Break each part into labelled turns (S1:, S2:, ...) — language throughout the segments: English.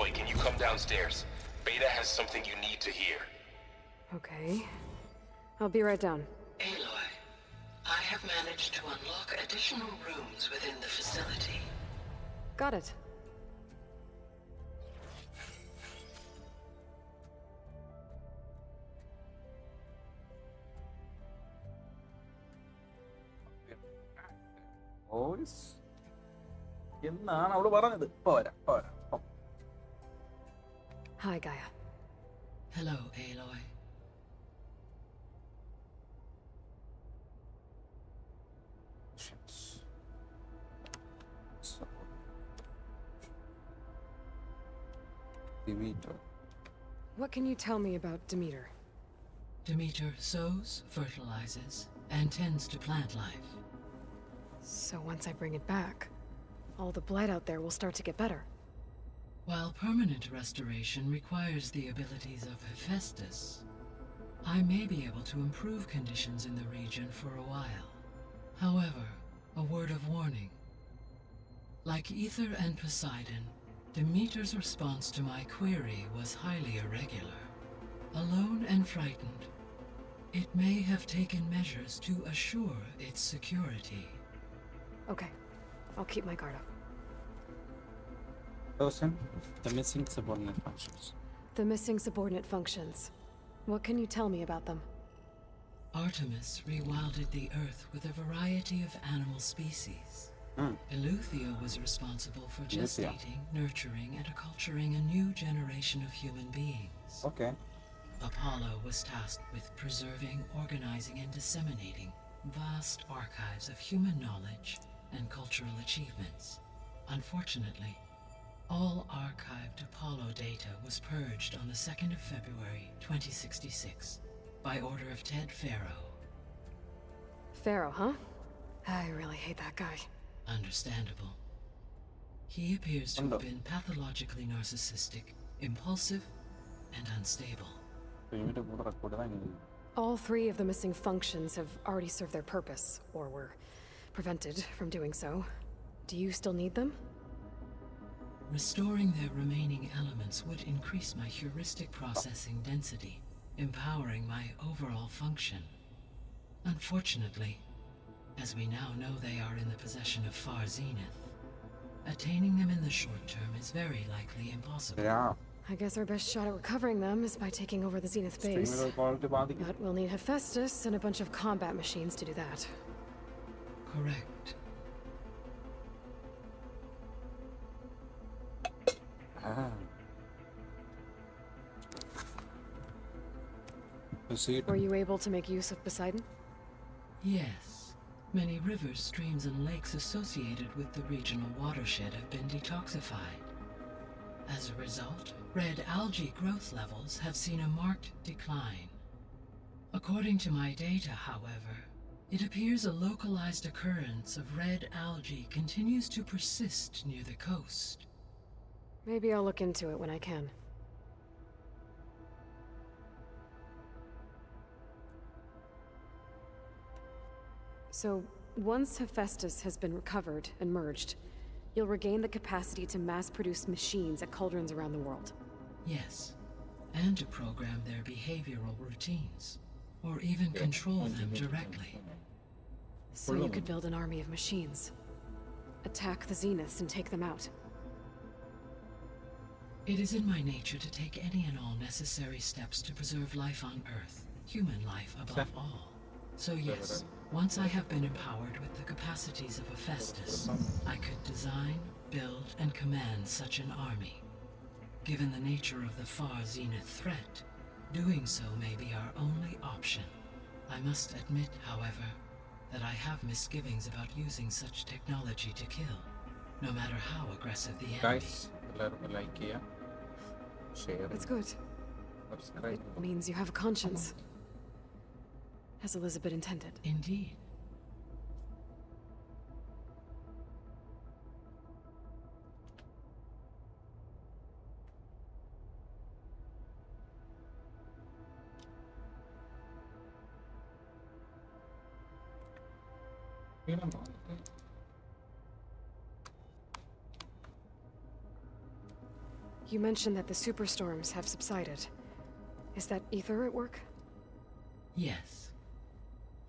S1: Aloy, can you come downstairs? Beta has something you need to hear.
S2: Okay. I'll be right down.
S3: Aloy, I have managed to unlock additional rooms within the facility.
S2: Got it.
S4: Boys. എന്നാണ് അവള് പറഞ്ഞത്? പോരാ.
S2: Hi, Gaia.
S3: Hello, Aloy.
S4: Demeter.
S2: What can you tell me about Demeter?
S3: Demeter sows, fertilizes, and tends to plant life.
S2: So once I bring it back, all the blight out there will start to get better.
S3: While permanent restoration requires the abilities of Hephaestus, I may be able to improve conditions in the region for a while. However, a word of warning. Like Ether and Poseidon, Demeter's response to my query was highly irregular. Alone and frightened, it may have taken measures to assure its security.
S2: Okay. I'll keep my guard up.
S4: Person, the missing subordinate functions.
S2: The missing subordinate functions. What can you tell me about them?
S3: Artemis rewilded the Earth with a variety of animal species. Eleuthia was responsible for gestating, nurturing, and acculturating a new generation of human beings.
S4: Okay.
S3: Apollo was tasked with preserving, organizing, and disseminating vast archives of human knowledge and cultural achievements. Unfortunately, all archived Apollo data was purged on the 2nd of February, 2066, by order of Ted Faro.
S2: Pharaoh, huh? I really hate that guy.
S3: Understandable. He appears to have been pathologically narcissistic, impulsive, and unstable.
S2: All three of the missing functions have already served their purpose, or were prevented from doing so. Do you still need them?
S3: Restoring their remaining elements would increase my heuristic processing density, empowering my overall function. Unfortunately, as we now know they are in the possession of Far Zenith, attaining them in the short term is very likely impossible.
S4: Yeah.
S2: I guess our best shot at recovering them is by taking over the Zenith base. But we'll need Hephaestus and a bunch of combat machines to do that.
S3: Correct.
S2: Were you able to make use of Poseidon?
S3: Yes. Many rivers, streams, and lakes associated with the regional watershed have been detoxified. As a result, red algae growth levels have seen a marked decline. According to my data, however, it appears a localized occurrence of red algae continues to persist near the coast.
S2: Maybe I'll look into it when I can. So, once Hephaestus has been recovered and merged, you'll regain the capacity to mass-produce machines at cauldrons around the world.
S3: Yes, and to program their behavioral routines, or even control them directly.
S2: So you could build an army of machines, attack the Zeniths and take them out.
S3: It is in my nature to take any and all necessary steps to preserve life on Earth, human life above all. So yes, once I have been empowered with the capacities of Hephaestus, I could design, build, and command such an army. Given the nature of the Far Zenith threat, doing so may be our only option. I must admit, however, that I have misgivings about using such technology to kill, no matter how aggressive the enemy.
S4: Guys, like here. Share.
S2: It's good.
S4: Subscribe.
S2: It means you have a conscience. As Elizabeth intended.
S3: Indeed.
S2: You mentioned that the superstorms have subsided. Is that ether at work?
S3: Yes.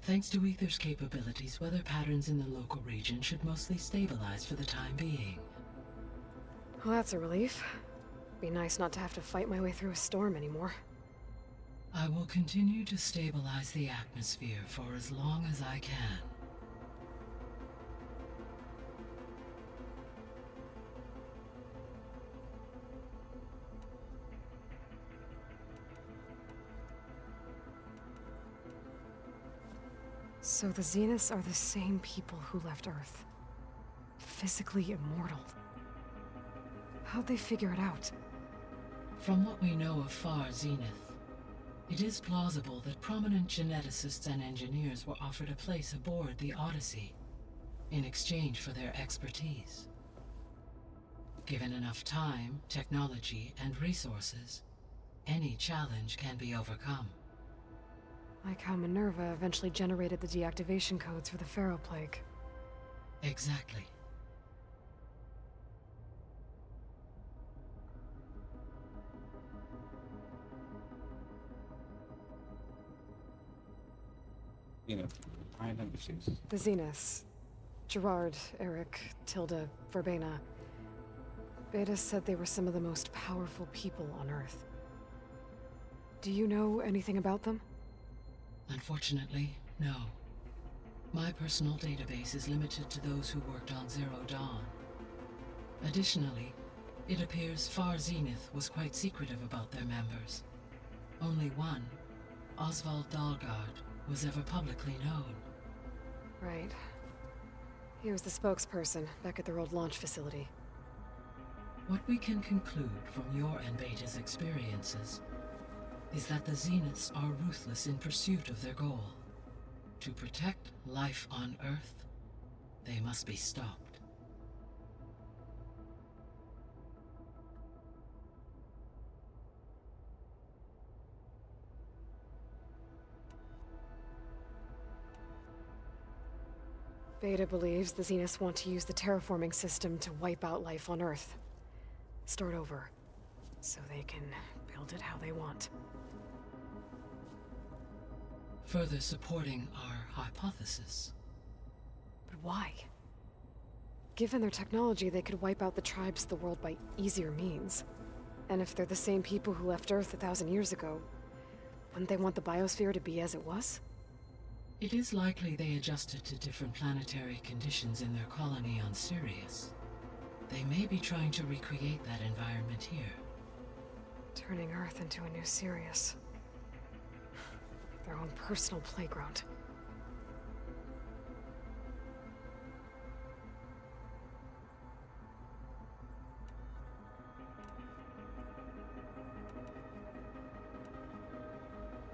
S3: Thanks to Ether's capabilities, weather patterns in the local region should mostly stabilize for the time being.
S2: Well, that's a relief. Be nice not to have to fight my way through a storm anymore.
S3: I will continue to stabilize the atmosphere for as long as I can.
S2: So the Zeniths are the same people who left Earth. Physically immortal. How'd they figure it out?
S3: From what we know of Far Zenith, it is plausible that prominent geneticists and engineers were offered a place aboard the Odyssey in exchange for their expertise. Given enough time, technology, and resources, any challenge can be overcome.
S2: Like how Minerva eventually generated the deactivation codes for the Pharaoh Plague.
S3: Exactly.
S4: You know, island issues.
S2: The Zeniths. Gerard, Eric, Tilda, Verbena. Beta said they were some of the most powerful people on Earth. Do you know anything about them?
S3: Unfortunately, no. My personal database is limited to those who worked on Zero Dawn. Additionally, it appears Far Zenith was quite secretive about their members. Only one, Oswald Dalgard, was ever publicly known.
S2: Right. He was the spokesperson back at their old launch facility.
S3: What we can conclude from your and Beta's experiences is that the Zeniths are ruthless in pursuit of their goal. To protect life on Earth, they must be stopped.
S2: Beta believes the Zeniths want to use the terraforming system to wipe out life on Earth. Start over, so they can build it how they want.
S3: Further supporting our hypothesis.
S2: But why? Given their technology, they could wipe out the tribes of the world by easier means. And if they're the same people who left Earth 1,000 years ago, wouldn't they want the biosphere to be as it was?
S3: It is likely they adjusted to different planetary conditions in their colony on Sirius. They may be trying to recreate that environment here.
S2: Turning Earth into a new Sirius. Their own personal playground.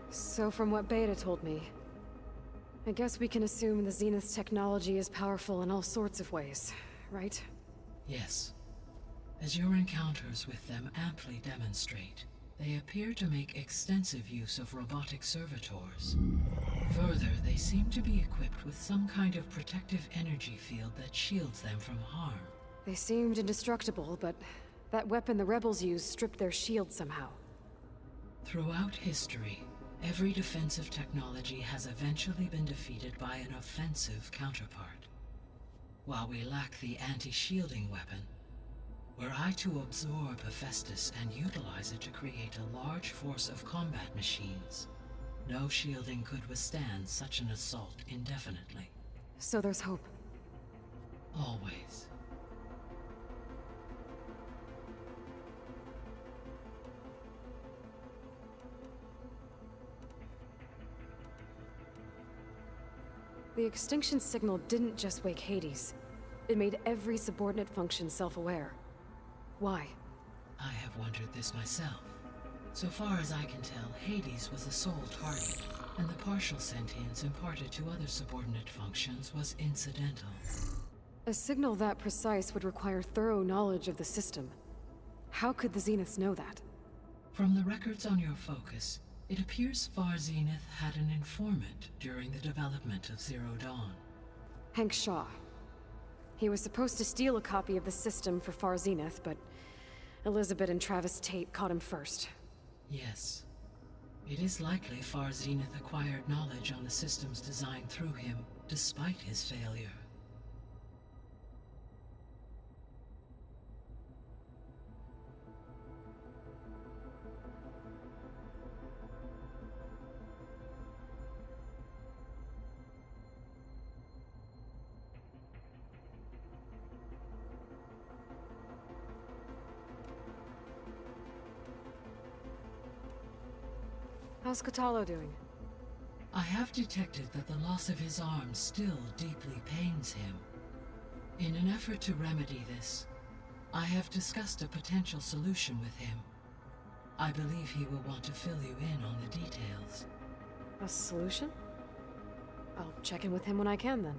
S2: So from what Beta told me, I guess we can assume the Zenith's technology is powerful in all sorts of ways, right?
S3: Yes. As your encounters with them amply demonstrate, they appear to make extensive use of robotic servitors. Further, they seem to be equipped with some kind of protective energy field that shields them from harm.
S2: They seemed indestructible, but that weapon the rebels used stripped their shield somehow.
S3: Throughout history, every defensive technology has eventually been defeated by an offensive counterpart. While we lack the anti-shielding weapon, were I to absorb Hephaestus and utilize it to create a large force of combat machines, no shielding could withstand such an assault indefinitely.
S2: So there's hope.
S3: Always.
S2: The extinction signal didn't just wake Hades. It made every subordinate function self-aware. Why?
S3: I have wondered this myself. So far as I can tell, Hades was the sole target, and the partial sentience imparted to other subordinate functions was incidental.
S2: A signal that precise would require thorough knowledge of the system. How could the Zeniths know that?
S3: From the records on your focus, it appears Far Zenith had an informant during the development of Zero Dawn.
S2: Hank Shaw. He was supposed to steal a copy of the system for Far Zenith, but Elizabeth and Travis Tate caught him first.
S3: Yes. It is likely Far Zenith acquired knowledge on the systems designed through him, despite his failure.
S2: How's Kotallo doing?
S3: I have detected that the loss of his arm still deeply pains him. In an effort to remedy this, I have discussed a potential solution with him. I believe he will want to fill you in on the details.
S2: A solution? I'll check in with him when I can, then.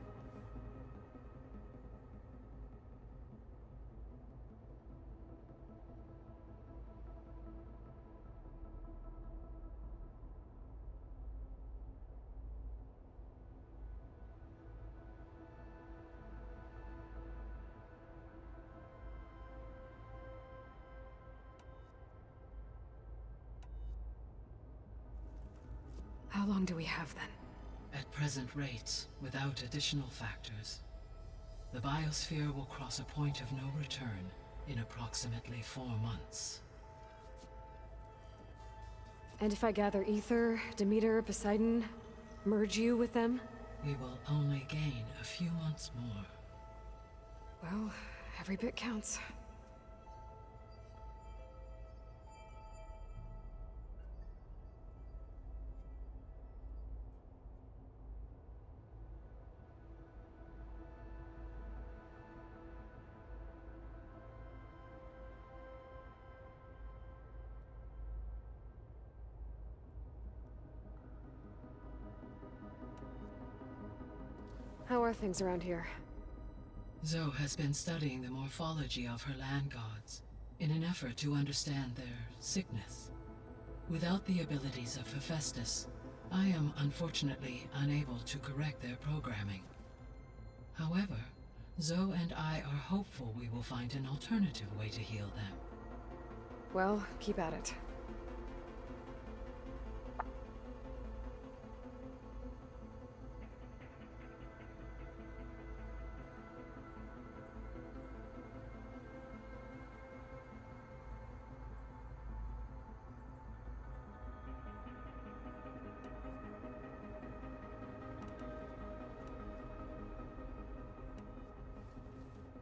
S2: How long do we have, then?
S3: At present rates, without additional factors, the biosphere will cross a point of no return in approximately 4 months.
S2: And if I gather Ether, Demeter, Poseidon, merge you with them?
S3: We will only gain a few months more.
S2: Well, every bit counts. How are things around here?
S3: Zoe has been studying the morphology of her land gods in an effort to understand their sickness. Without the abilities of Hephaestus, I am unfortunately unable to correct their programming. However, Zoe and I are hopeful we will find an alternative way to heal them.
S2: Well, keep at it.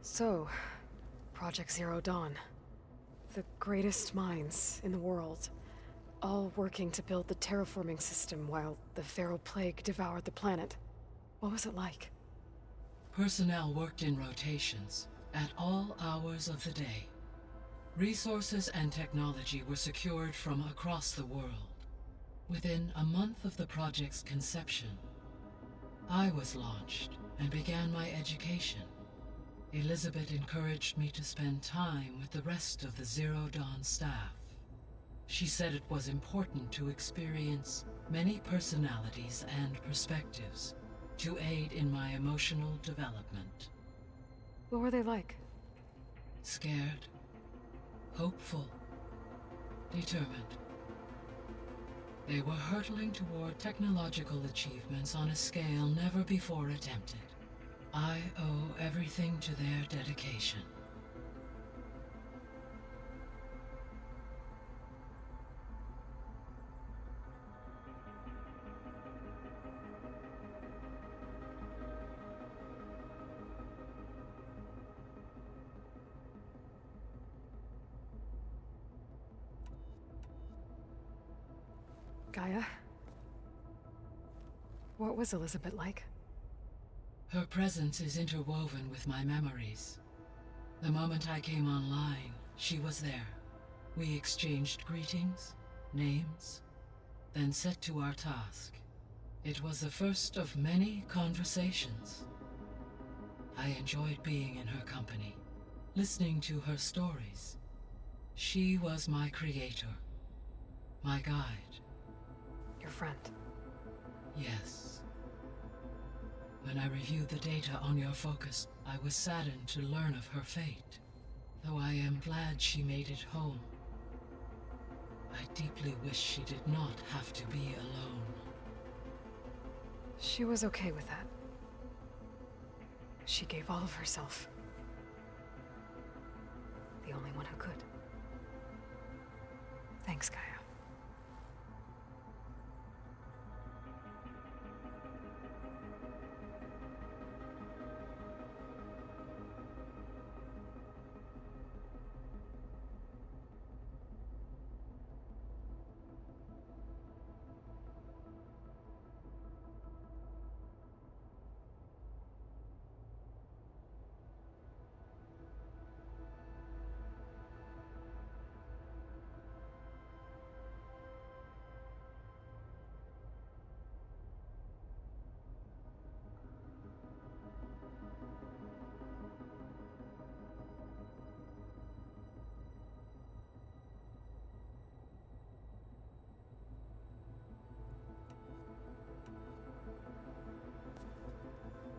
S2: So, Project Zero Dawn. The greatest minds in the world, all working to build the terraforming system while the feral plague devoured the planet. What was it like?
S3: Personnel worked in rotations, at all hours of the day. Resources and technology were secured from across the world. Within a month of the project's conception, I was launched and began my education. Elizabeth encouraged me to spend time with the rest of the Zero Dawn staff. She said it was important to experience many personalities and perspectives to aid in my emotional development.
S2: What were they like?
S3: Scared, hopeful, determined. They were hurtling toward technological achievements on a scale never before attempted. I owe everything to their dedication.
S2: Gaia? What was Elizabeth like?
S3: Her presence is interwoven with my memories. The moment I came online, she was there. We exchanged greetings, names, then set to our task. It was the first of many conversations. I enjoyed being in her company, listening to her stories. She was my creator, my guide.
S2: Your friend.
S3: Yes. When I reviewed the data on your focus, I was saddened to learn of her fate. though I am glad she made it home. I deeply wish she did not have to be alone.
S2: She was okay with that. She gave all of herself. The only one who could. Thanks, Gaia.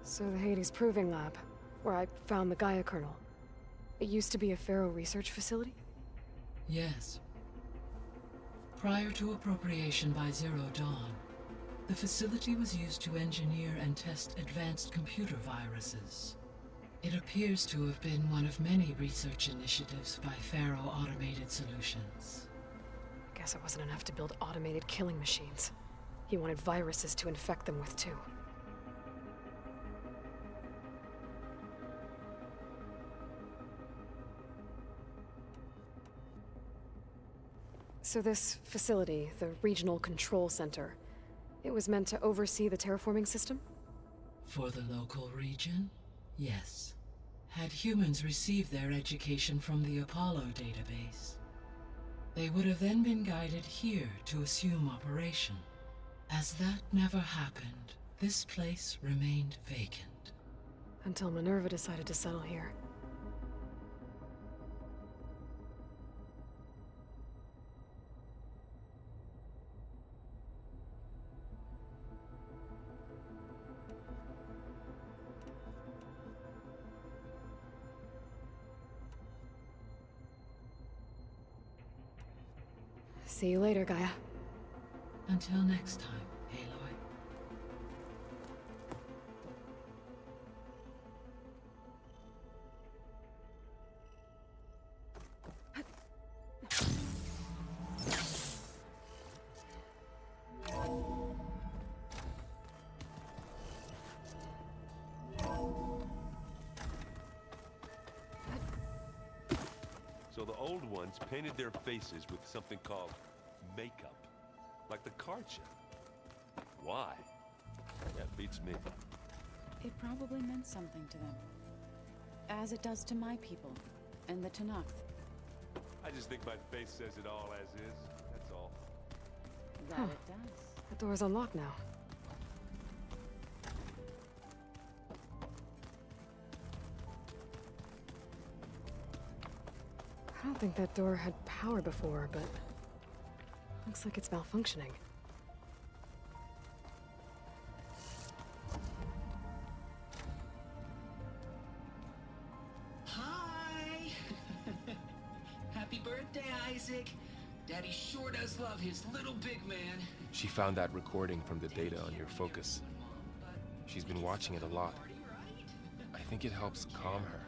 S2: So the Hades Proving Lab, where I found the Gaia kernel. It used to be a Pharaoh research facility?
S3: Yes. Prior to appropriation by Zero Dawn, the facility was used to engineer and test advanced computer viruses. It appears to have been one of many research initiatives by Pharaoh Automated Solutions.
S2: Guess it wasn't enough to build automated killing machines. He wanted viruses to infect them with too. So this facility, the Regional Control Center, it was meant to oversee the terraforming system?
S3: For the local region, yes. Had humans received their education from the Apollo database, they would have then been guided here to assume operation. As that never happened, this place remained vacant.
S2: Until Minerva decided to settle here. See you later, Gaia.
S3: Until next time, Aloy.
S5: So the old ones painted their faces with something called makeup, like the card show. Why? That beats me.
S6: It probably meant something to them. As it does to my people, and the Tanakh.
S5: I just think my face says it all as is, that's all.
S6: That it does.
S2: The door's unlocked now. I don't think that door had power before, but looks like it's malfunctioning.
S7: Hi! Happy birthday, Isaac. Daddy sure does love his little big man.
S1: She found that recording from the data on your focus. She's been watching it a lot. I think it helps calm her.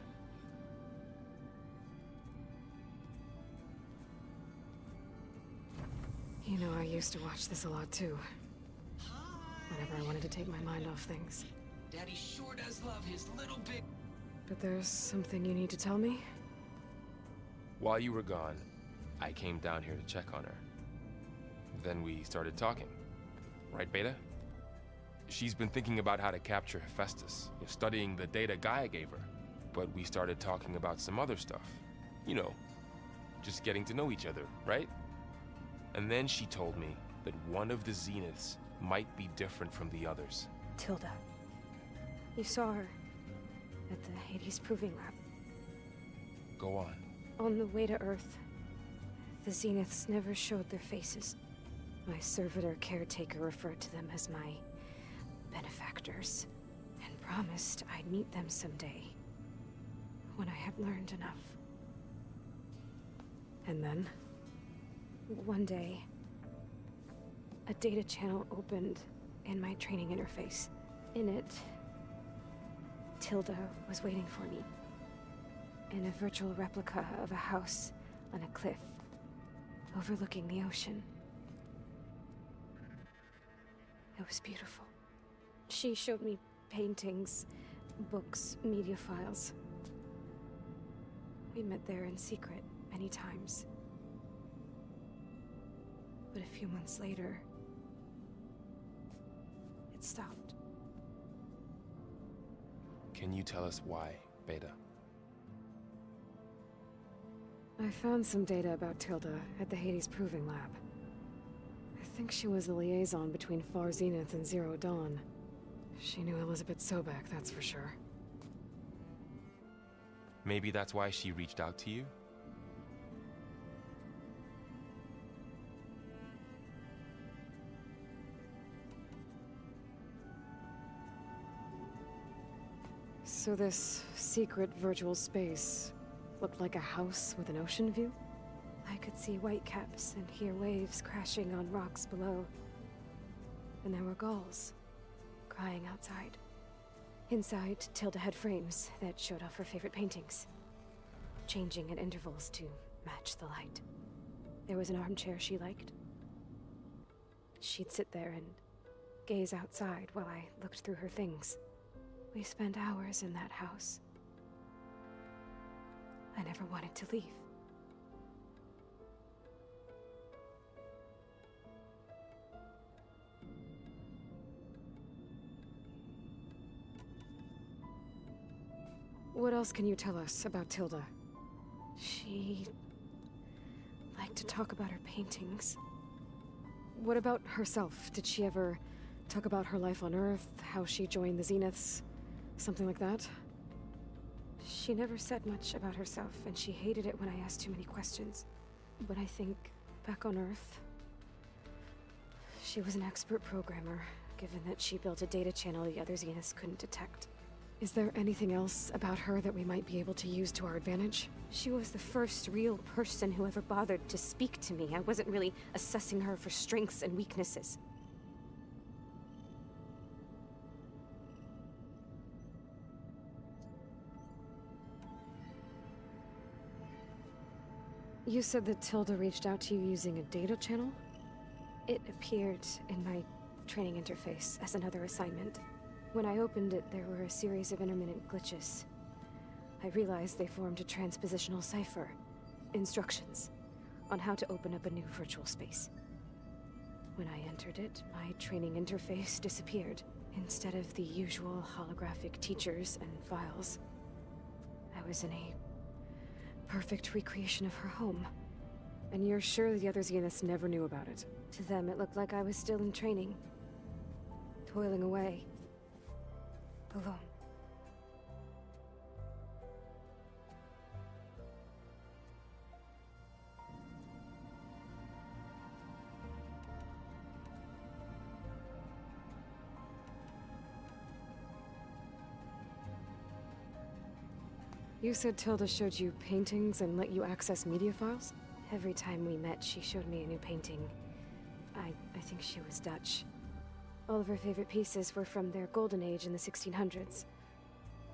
S2: You know, I used to watch this a lot too. Whenever I wanted to take my mind off things.
S7: Daddy sure does love his little big...
S2: But there's something you need to tell me?
S1: While you were gone, I came down here to check on her. Then we started talking. Right, Beta? She's been thinking about how to capture Hephaestus, studying the data Gaia gave her. But we started talking about some other stuff. You know, just getting to know each other, right? And then she told me that one of the Zeniths might be different from the others.
S8: Tilda. You saw her at the Hades Proving Lab.
S1: Go on.
S8: On the way to Earth, the Zeniths never showed their faces. My servitor caretaker referred to them as my benefactors, and promised I'd meet them someday, when I had learned enough.
S2: And then?
S8: One day, a data channel opened in my training interface. In it, Tilda was waiting for me. In a virtual replica of a house on a cliff, overlooking the ocean. It was beautiful. She showed me paintings, books, media files. We met there in secret many times. But a few months later, it stopped.
S1: Can you tell us why, Beta?
S2: I found some data about Tilda at the Hades Proving Lab. I think she was the liaison between Far Zenith and Zero Dawn. She knew Elizabeth Sobek, that's for sure.
S1: Maybe that's why she reached out to you?
S2: So this secret virtual space looked like a house with an ocean view?
S8: I could see whitecaps and hear waves crashing on rocks below. And there were gulls crying outside. Inside, Tilda had frames that showed off her favorite paintings, changing at intervals to match the light. There was an armchair she liked. She'd sit there and gaze outside while I looked through her things. We spent hours in that house. I never wanted to leave.
S2: What else can you tell us about Tilda?
S8: She liked to talk about her paintings.
S2: What about herself? Did she ever talk about her life on Earth, how she joined the Zeniths, something like that?
S8: She never said much about herself, and she hated it when I asked too many questions. But I think, back on Earth, she was an expert programmer, given that she built a data channel the other Zeniths couldn't detect.
S2: Is there anything else about her that we might be able to use to our advantage?
S8: She was the first real person who ever bothered to speak to me. I wasn't really assessing her for strengths and weaknesses.
S2: You said that Tilda reached out to you using a data channel?
S8: It appeared in my training interface as another assignment. When I opened it, there were a series of intermittent glitches. I realized they formed a transpositional cipher. Instructions on how to open up a new virtual space. When I entered it, my training interface disappeared. Instead of the usual holographic teachers and files, I was in a perfect recreation of her home.
S2: And you're sure the other Zeniths never knew about it?
S8: To them, it looked like I was still in training. Toiling away. Alone.
S2: You said Tilda showed you paintings and let you access media files?
S8: Every time we met, she showed me a new painting. I think she was Dutch. All of her favorite pieces were from their golden age in the 1600s.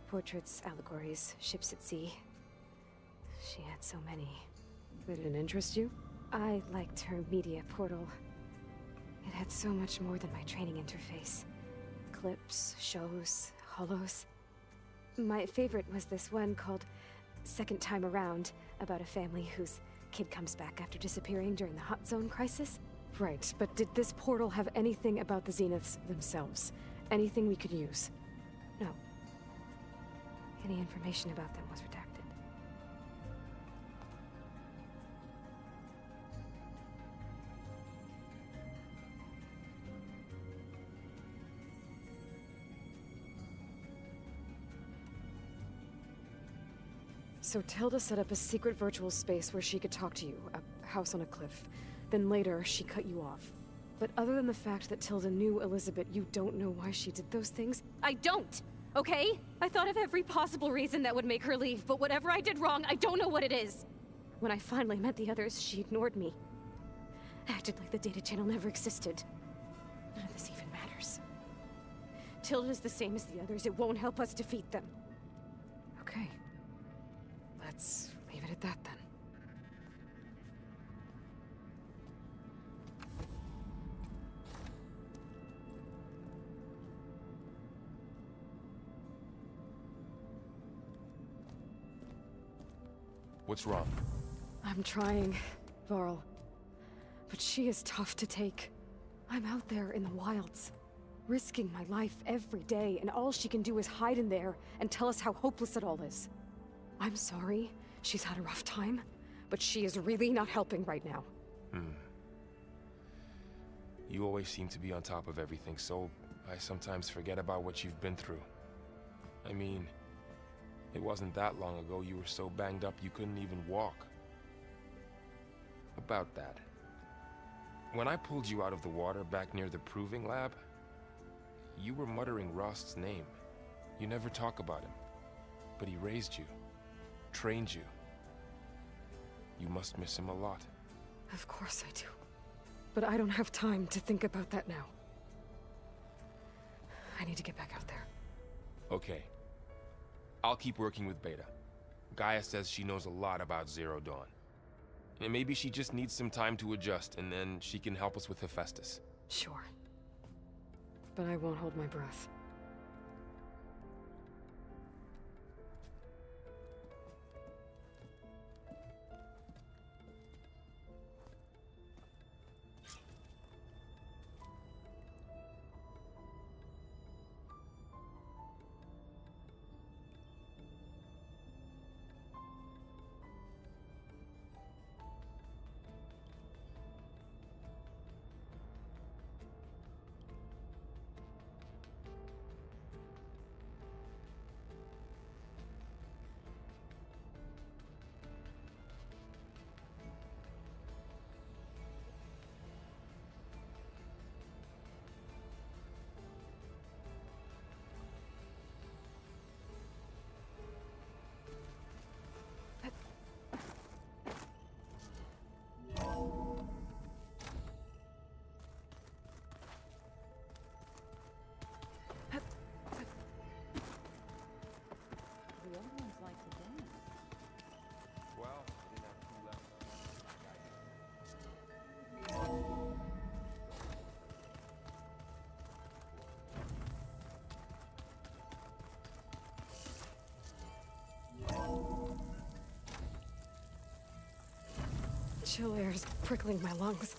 S8: Portraits, allegories, ships at sea. She had so many.
S2: Did it interest you?
S8: I liked her media portal. It had so much more than my training interface. Clips, shows, holos. My favorite was this one called Second Time Around, about a family whose kid comes back after disappearing during the Hot Zone crisis.
S2: Right, but did this portal have anything about the Zeniths themselves? Anything we could use?
S8: No. Any information about them was redacted.
S2: So Tilda set up a secret virtual space where she could talk to you, a house on a cliff. Then later, she cut you off. But other than the fact that Tilda knew Elizabeth, you don't know why she did those things?
S8: I don't! Okay? I thought of every possible reason that would make her leave, but whatever I did wrong, I don't know what it is. When I finally met the others, she ignored me. Acted like the data channel never existed. None of this even matters. Tilda's the same as the others. It won't help us defeat them.
S2: Okay. Let's leave it at that then.
S1: What's wrong?
S2: I'm trying, Varl. But she is tough to take. I'm out there in the wilds, risking my life every day, and all she can do is hide in there and tell us how hopeless it all is. I'm sorry, she's had a rough time, but she is really not helping right now.
S1: You always seem to be on top of everything, so I sometimes forget about what you've been through. I mean, it wasn't that long ago you were so banged up you couldn't even walk. About that. When I pulled you out of the water back near the proving lab, you were muttering Rost's name. You never talk about him. But he raised you, trained you. You must miss him a lot.
S2: Of course I do. But I don't have time to think about that now. I need to get back out there.
S1: Okay. I'll keep working with Beta. Gaia says she knows a lot about Zero Dawn. And maybe she just needs some time to adjust, and then she can help us with Hephaestus.
S2: Sure. But I won't hold my breath.
S6: The old ones like to dance.
S1: Well, I didn't have two left.
S2: Chill air is prickling my lungs.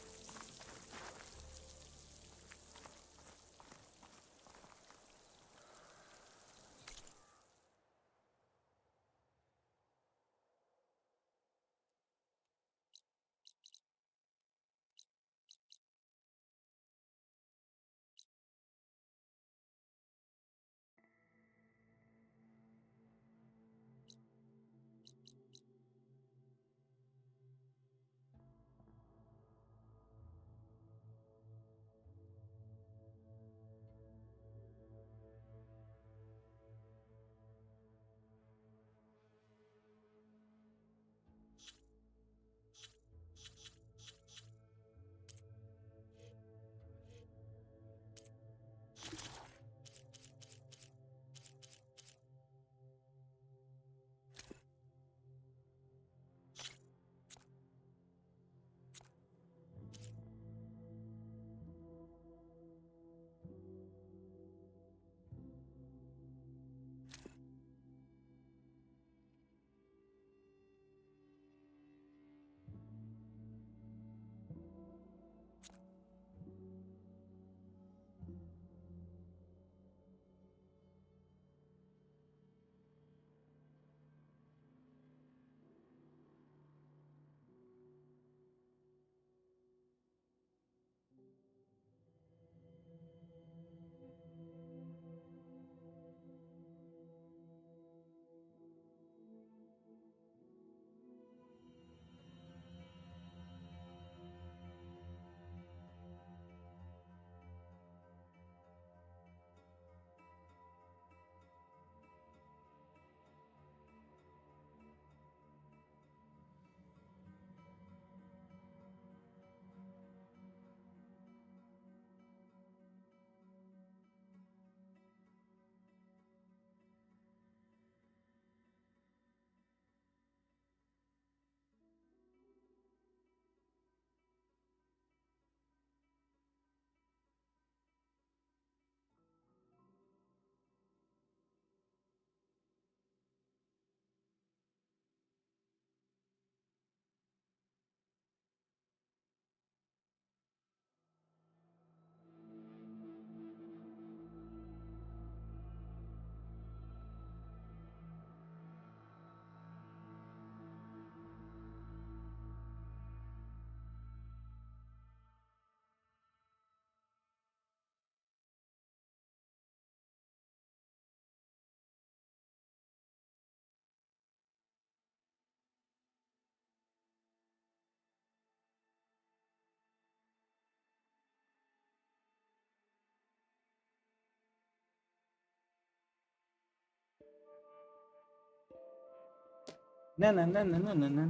S4: Na na na na na na na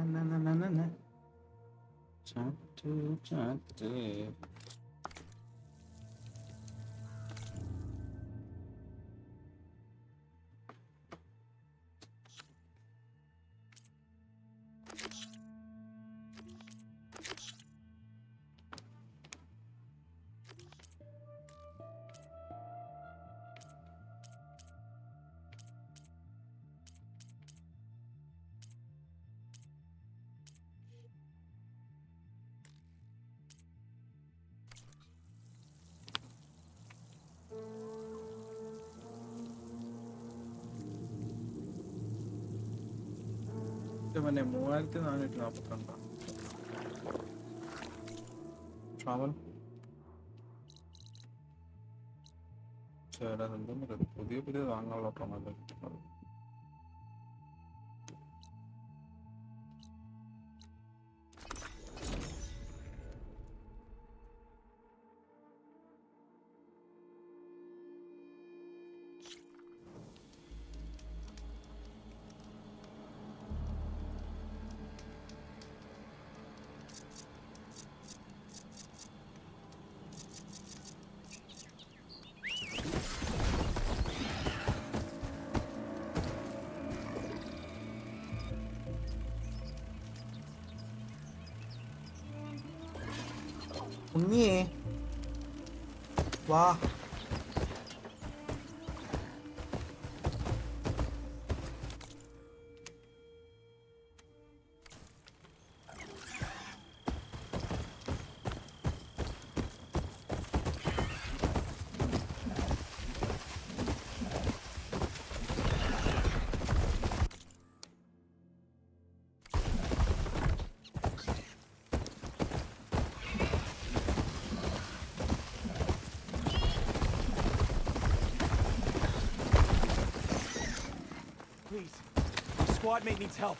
S4: na na na na na. Chatu chatu. പിന്നെ 3442 travel പുതിയ പുതിയ വാങ്ങാനുള്ള travel ഉണ്ണിയേ വാ
S9: Please, your squad mate needs help.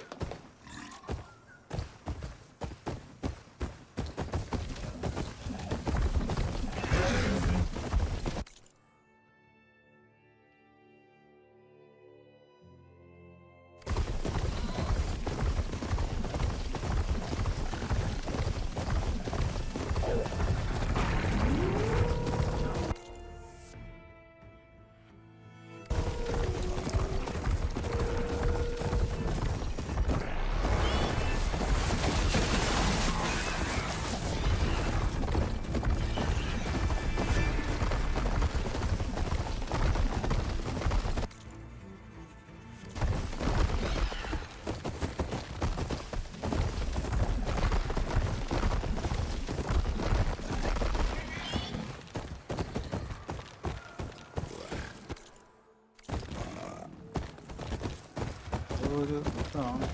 S4: ഒരു ഇതാണ്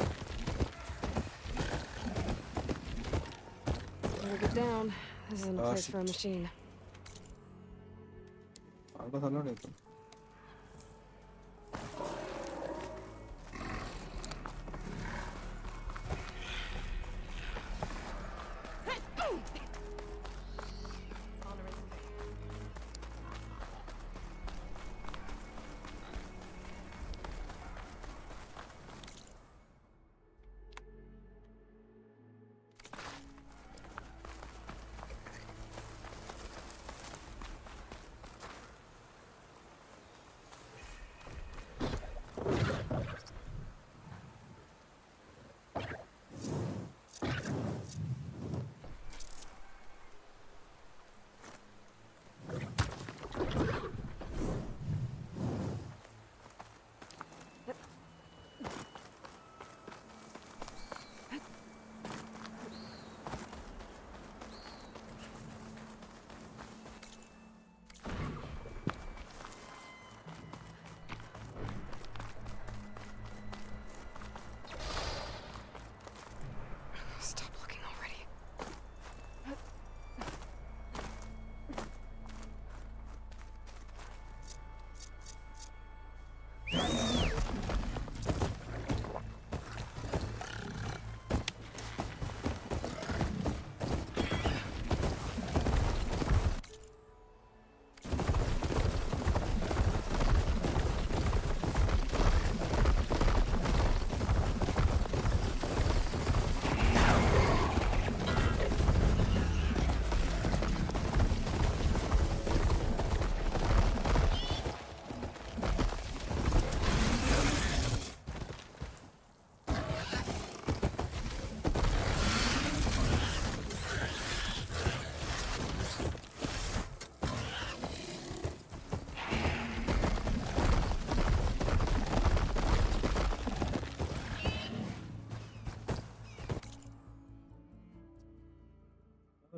S2: Better get down. This isn't a place for a machine.
S4: അവിടെ സ്ഥലം എത്തും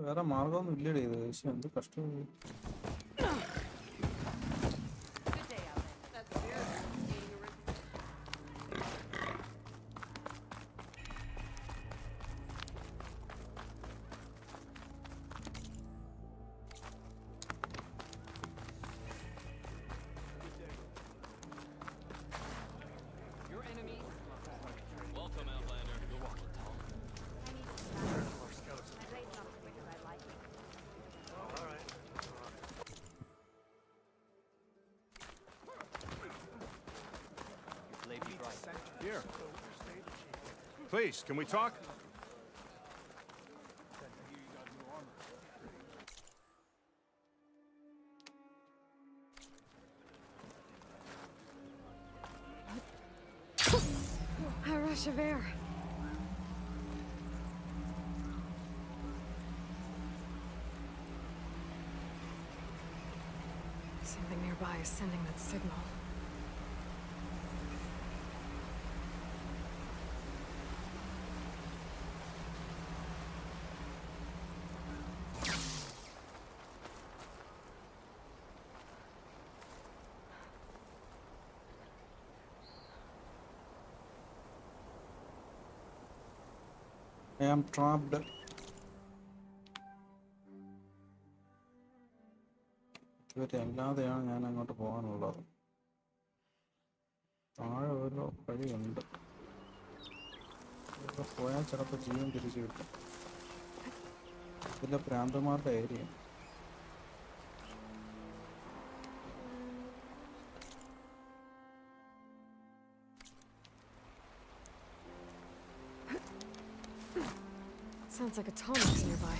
S4: വേറെ മാർഗമൊന്നും ഇല്ലടേ ഇത്. പക്ഷെ എന്ത് കഷ്ടം.
S10: Here. Please, can we talk?
S2: A rush of air. Something nearby is sending that signal.
S4: I am trapped. ഇതുവരെ അല്ലാതെയാണ് ഞാൻ അങ്ങോട്ട് പോകാനുള്ളത്. താഴെ ഒരു വഴിയുണ്ട്. ഇവിടെ പോയാൽ ചിലപ്പോൾ ജീവൻ തിരിച്ചു കിട്ടും. ഇതിലെ പ്രാന്തന്മാരുടെ area.
S2: Sounds like a tunnel's nearby.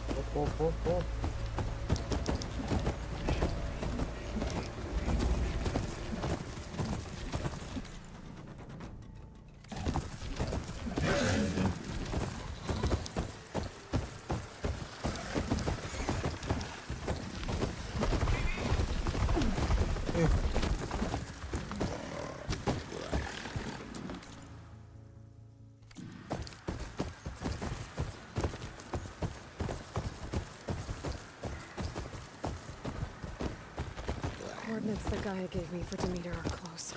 S4: Oh.
S2: Coordinates the guy gave me for Demeter are close.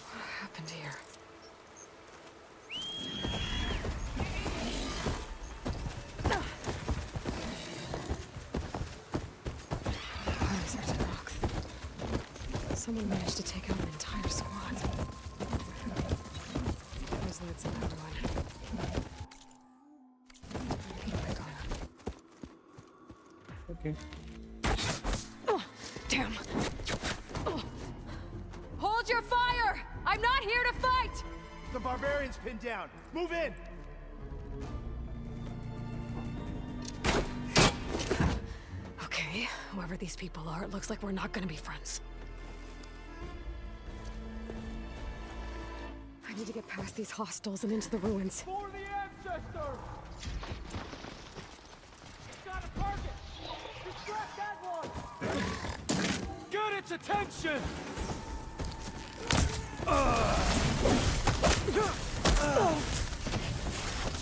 S2: What happened here? Someone managed to take out an entire squad. That's another one. Keep my gun.
S4: Okay.
S2: Oh, damn. Oh. Hold your fire! I'm not here to fight!
S9: The barbarian's pinned down. Move in!
S2: Okay, whoever these people are, it looks like we're not gonna be friends. I need to get past these hostels and into the ruins.
S9: For the ancestors! Got a target! Distract that one! Get its attention!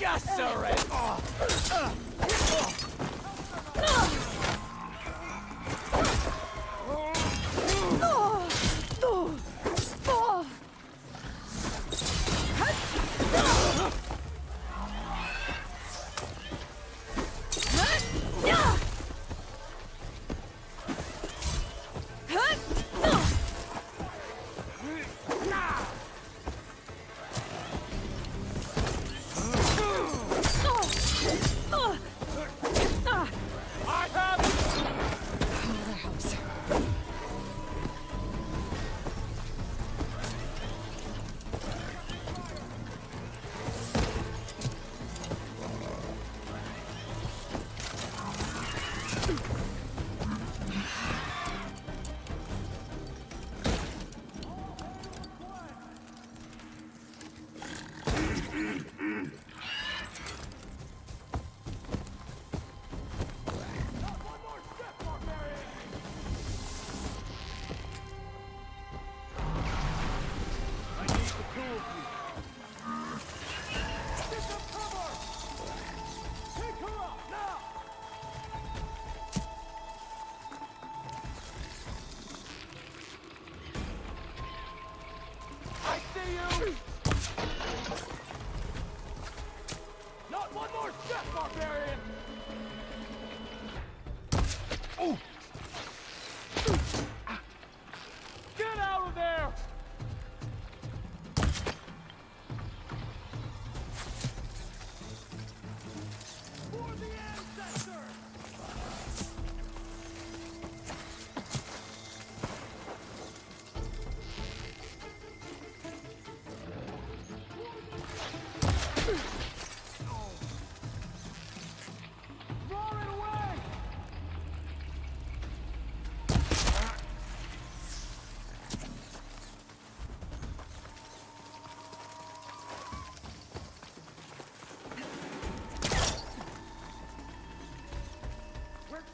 S9: Just surrender!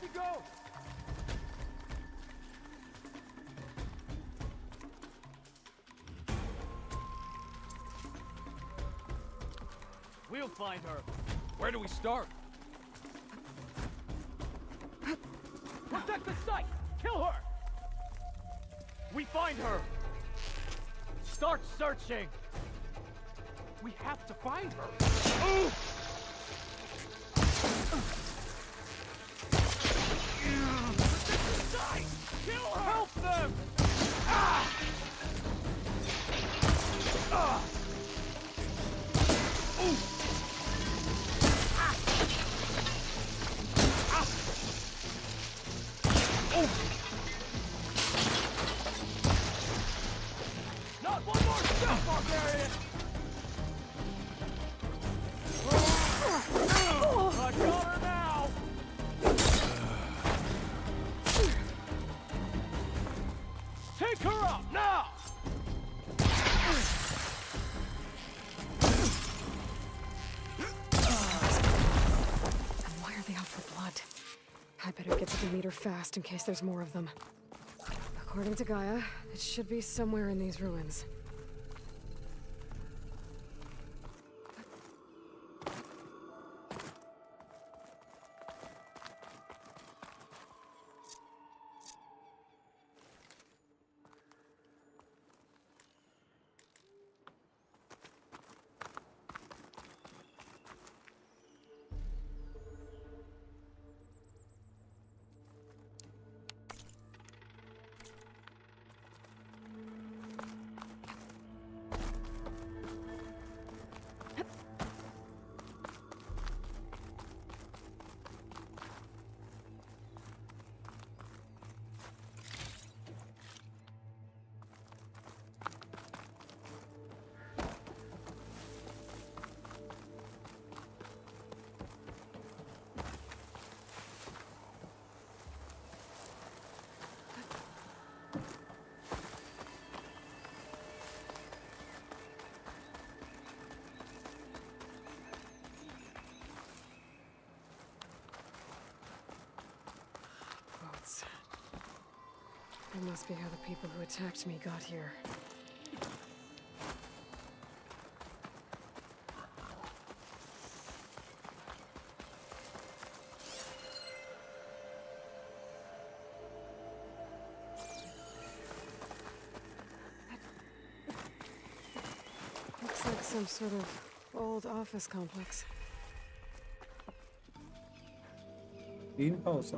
S9: you go! We'll find her. Where do we start? Protect the site! Kill her! We find her! Start searching! We have to find her! Ooh! Protect the site! Kill her! Help them! Ah! Ah! Ooh! Not one more step, barbarian! I got her now! Take her out, now!
S2: And why are they out for blood? I better get to the meter fast in case there's more of them. According to Gaia, it should be somewhere in these ruins. Boats. That must be how the people who attacked me got here. Looks like some sort of old office complex.
S4: Greenhouse.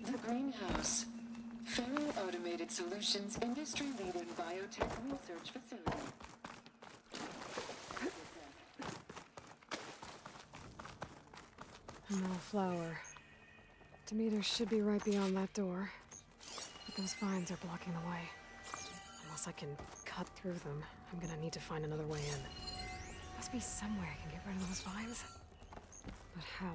S11: The greenhouse. Federal Automated Solutions industry-leading biotech research facility.
S2: A metal flower. Demeter should be right beyond that door. But those vines are blocking the way. Unless I can cut through them, I'm gonna need to find another way in. Must be somewhere I can get rid of those vines. But how?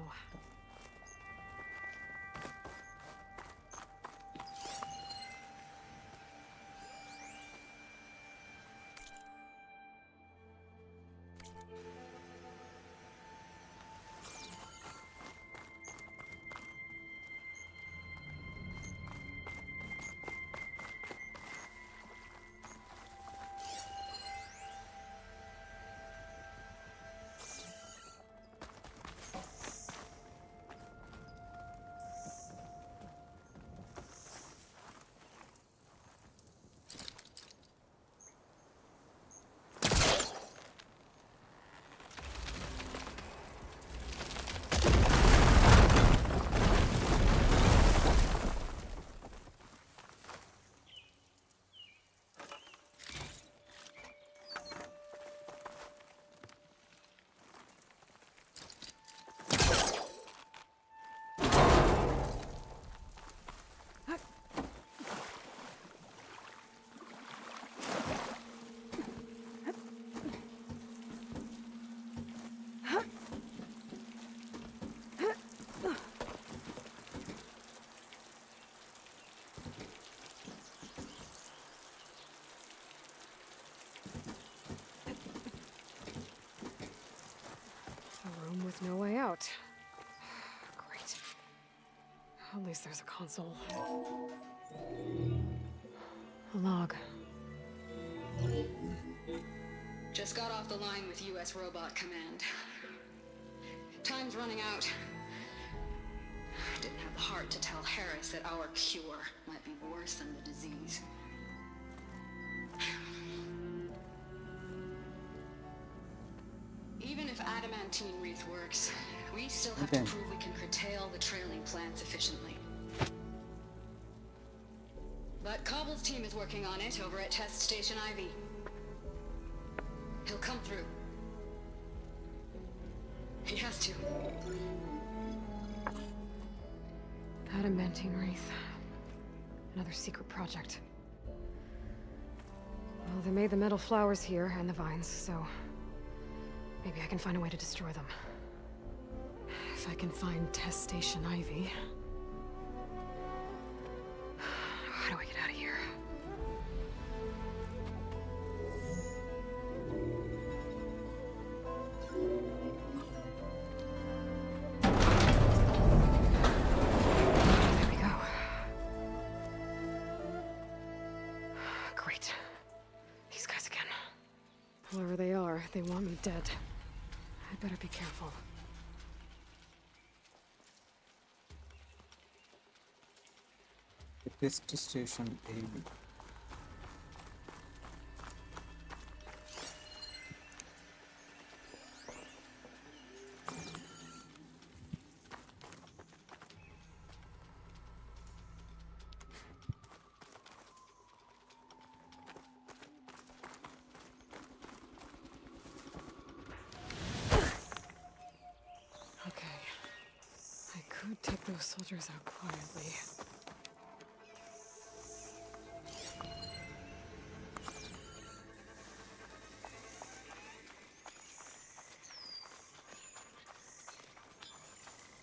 S2: with no way out. Great. At least there's a console. A log.
S11: Just got off the line with U.S. Robot Command. Time's running out. Didn't have the heart to tell Harris that our cure might be worse than the disease. Even if adamantine wreath works, we still have to prove we can curtail the trailing plants efficiently. But Cobble's team is working on it over at Test Station Ivy. He'll come through. He has to.
S2: Adamantine wreath. Another secret project. Well, they made the metal flowers here and the vines, so maybe I can find a way to destroy them. If I can find Test Station Ivy. How do I get out of here? There we go. Great. These guys again. Whoever they are, they want me dead. I better be careful.
S4: Test station AB.
S2: Okay. I could take those soldiers out quietly.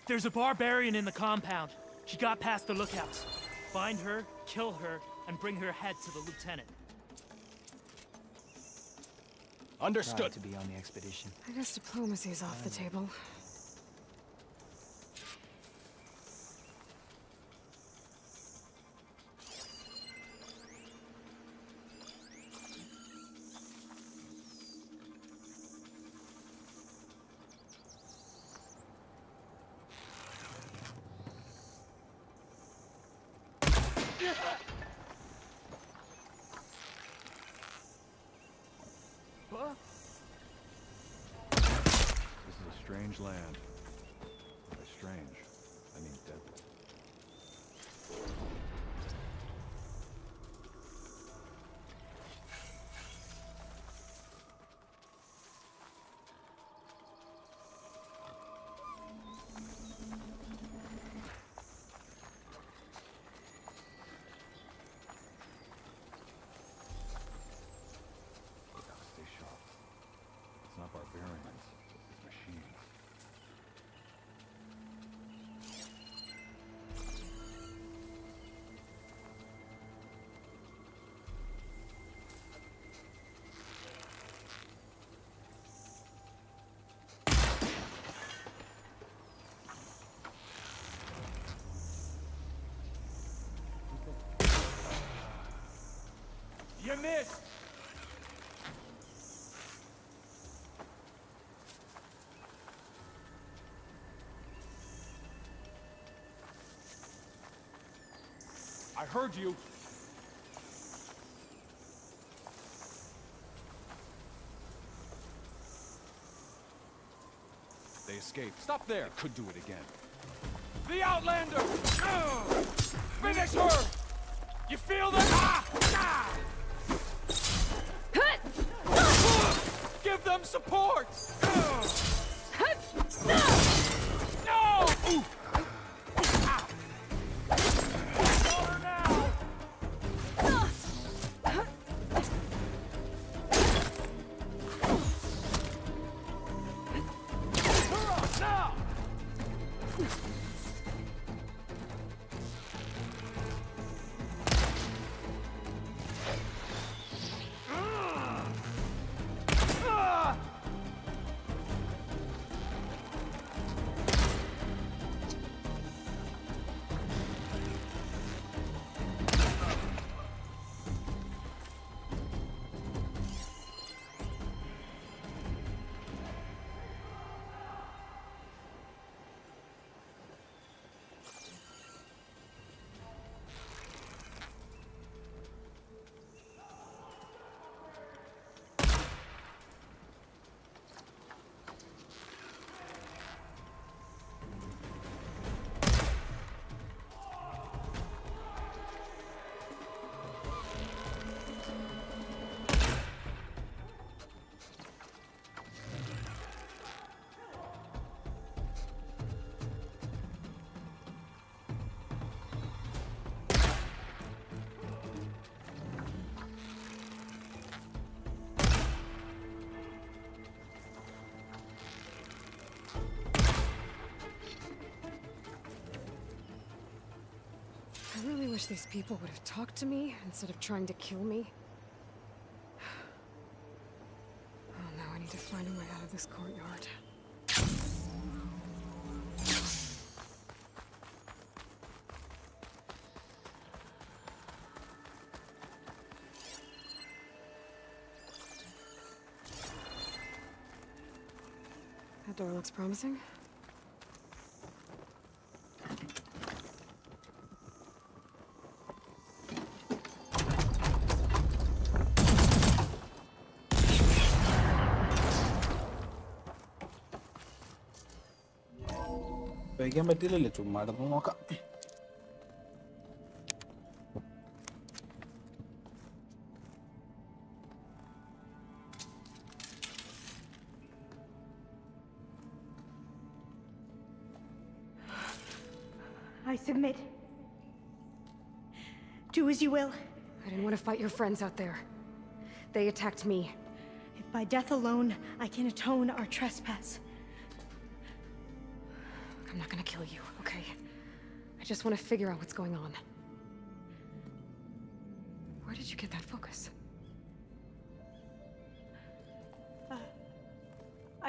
S9: There's a barbarian in the compound. She got past the lookouts. Find her, kill her, and bring her head to the lieutenant.
S12: Understood. To be on the expedition.
S2: I guess diplomacy's off the table.
S10: This is a strange land. By strange, I mean deadly. Stay sharp. It's not barbarians, it's machines.
S9: You missed!
S10: I heard you! They escaped. Stop there! They could do it again.
S9: The Outlander! Finish her! You feel that? Give them support! No!
S2: wish these people would have talked to me instead of trying to kill me. Oh, now I need to find a way out of this courtyard. That door looks promising.
S4: ഉപയോഗിക്കാൻ പറ്റില്ലല്ലേ, ചുമ്മാ ഇടന്ന് നോക്കാം.
S13: I submit. Do as you will.
S2: I didn't want to fight your friends out there. They attacked me.
S13: If by death alone I can atone our trespass.
S2: I'm not gonna kill you, okay? I just want to figure out what's going on. Where did you get that focus?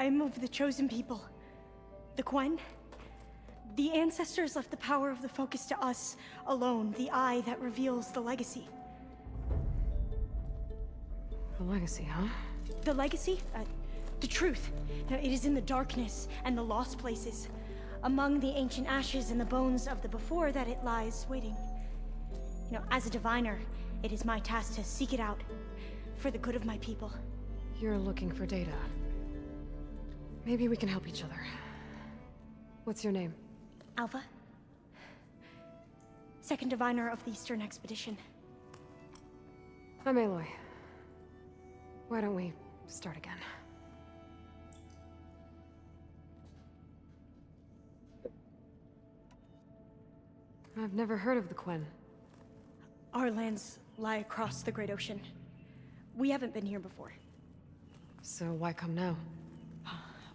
S13: I am of the chosen people. The Quen. The ancestors left the power of the focus to us alone, the eye that reveals the legacy.
S2: The legacy, huh?
S13: The legacy? The truth. Now, it is in the darkness and the lost places, among the ancient ashes and the bones of the before, that it lies waiting. As a diviner, it is my task to seek it out for the good of my people.
S2: You're looking for data. Maybe we can help each other. What's your name?
S13: Alva. Second diviner of the Eastern Expedition.
S2: I'm Aloy. Why don't we start again? I've never heard of the Quen.
S13: Our lands lie across the Great Ocean. We haven't been here before.
S2: So why come now?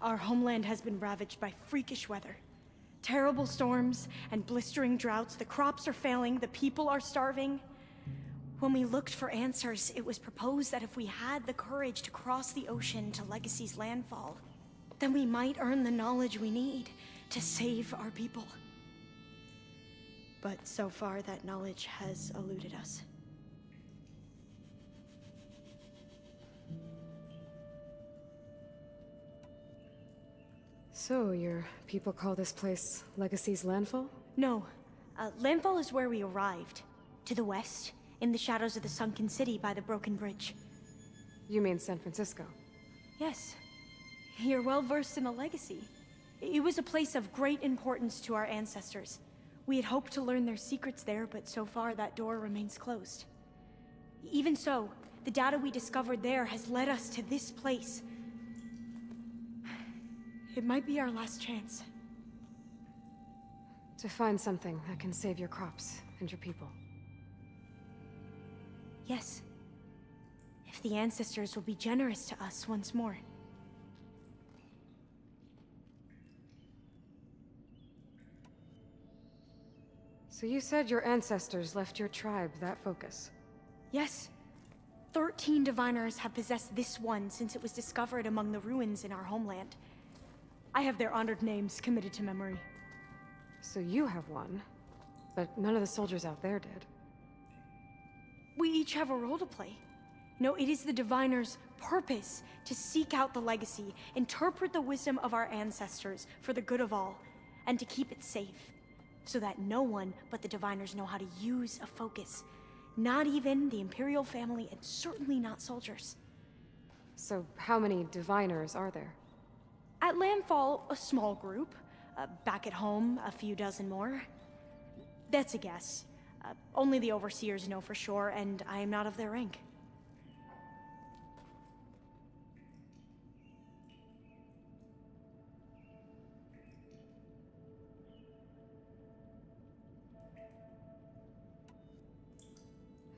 S13: Our homeland has been ravaged by freakish weather. Terrible storms and blistering droughts. The crops are failing, the people are starving. When we looked for answers, it was proposed that if we had the courage to cross the ocean to Legacy's landfall, then we might earn the knowledge we need to save our people. But so far, that knowledge has eluded us.
S2: So, your people call this place Legacy's landfall?
S13: No. Landfall is where we arrived. To the west, in the shadows of the sunken city by the broken bridge.
S2: You mean San Francisco?
S13: Yes. You're well versed in the legacy. It was a place of great importance to our ancestors. We had hoped to learn their secrets there, but so far that door remains closed. Even so, the data we discovered there has led us to this place. It might be our last chance.
S2: To find something that can save your crops and your people.
S13: Yes. If the ancestors will be generous to us once more.
S2: So you said your ancestors left your tribe that focus?
S13: Yes. 13 diviners have possessed this one since it was discovered among the ruins in our homeland. I have their honored names committed to memory.
S2: So you have one, but none of the soldiers out there did.
S13: We each have a role to play. No, it is the diviner's purpose to seek out the legacy, interpret the wisdom of our ancestors for the good of all, and to keep it safe, so that no one but the diviners know how to use a focus. Not even the Imperial family, and certainly not soldiers.
S2: So how many diviners are there?
S13: At landfall, a small group. Back at home, a few dozen more. That's a guess. Only the overseers know for sure, and I am not of their rank.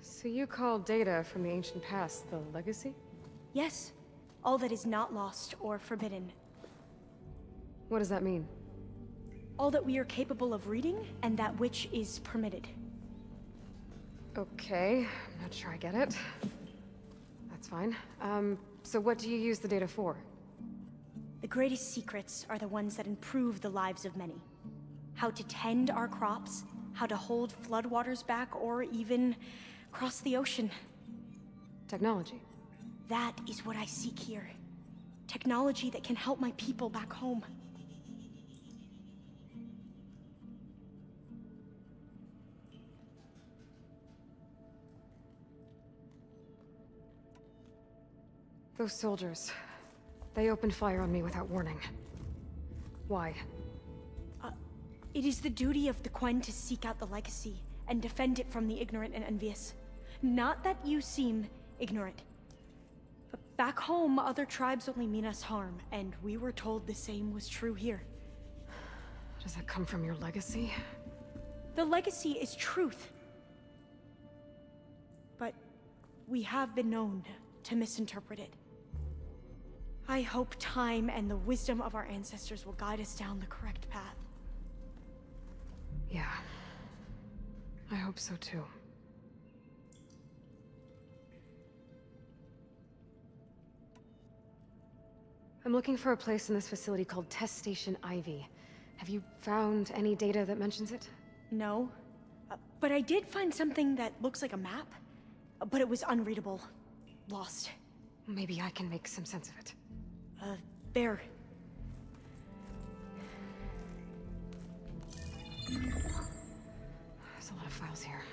S2: So you call data from the ancient past the legacy?
S13: Yes. All that is not lost or forbidden.
S2: What does that mean?
S13: All that we are capable of reading, and that which is permitted.
S2: Okay, I'm not sure I get it. That's fine. So what do you use the data for?
S13: The greatest secrets are the ones that improve the lives of many. How to tend our crops, how to hold floodwaters back, or even cross the ocean.
S2: Technology.
S13: That is what I seek here. Technology that can help my people back home.
S2: Those soldiers, they opened fire on me without warning. Why?
S13: It is the duty of the Quen to seek out the legacy and defend it from the ignorant and envious. Not that you seem ignorant. But back home, other tribes only mean us harm, and we were told the same was true here.
S2: Does that come from your legacy?
S13: The legacy is truth. But we have been known to misinterpret it. I hope time and the wisdom of our ancestors will guide us down the correct path.
S2: Yeah. I hope so too. I'm looking for a place in this facility called Test Station Ivy. Have you found any data that mentions it?
S13: No. But I did find something that looks like a map. But it was unreadable. Lost.
S2: Maybe I can make some sense of it.
S13: There.
S2: There's a lot of files here.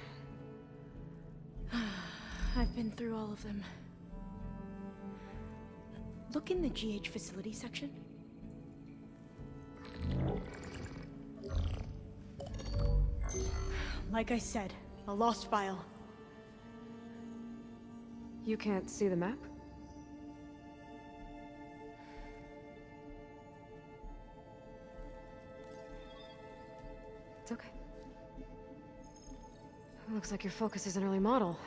S13: I've been through all of them. Look in the GH facility section. Like I said, a lost file.
S2: You can't see the map? It's okay. Looks like your focus is an early model.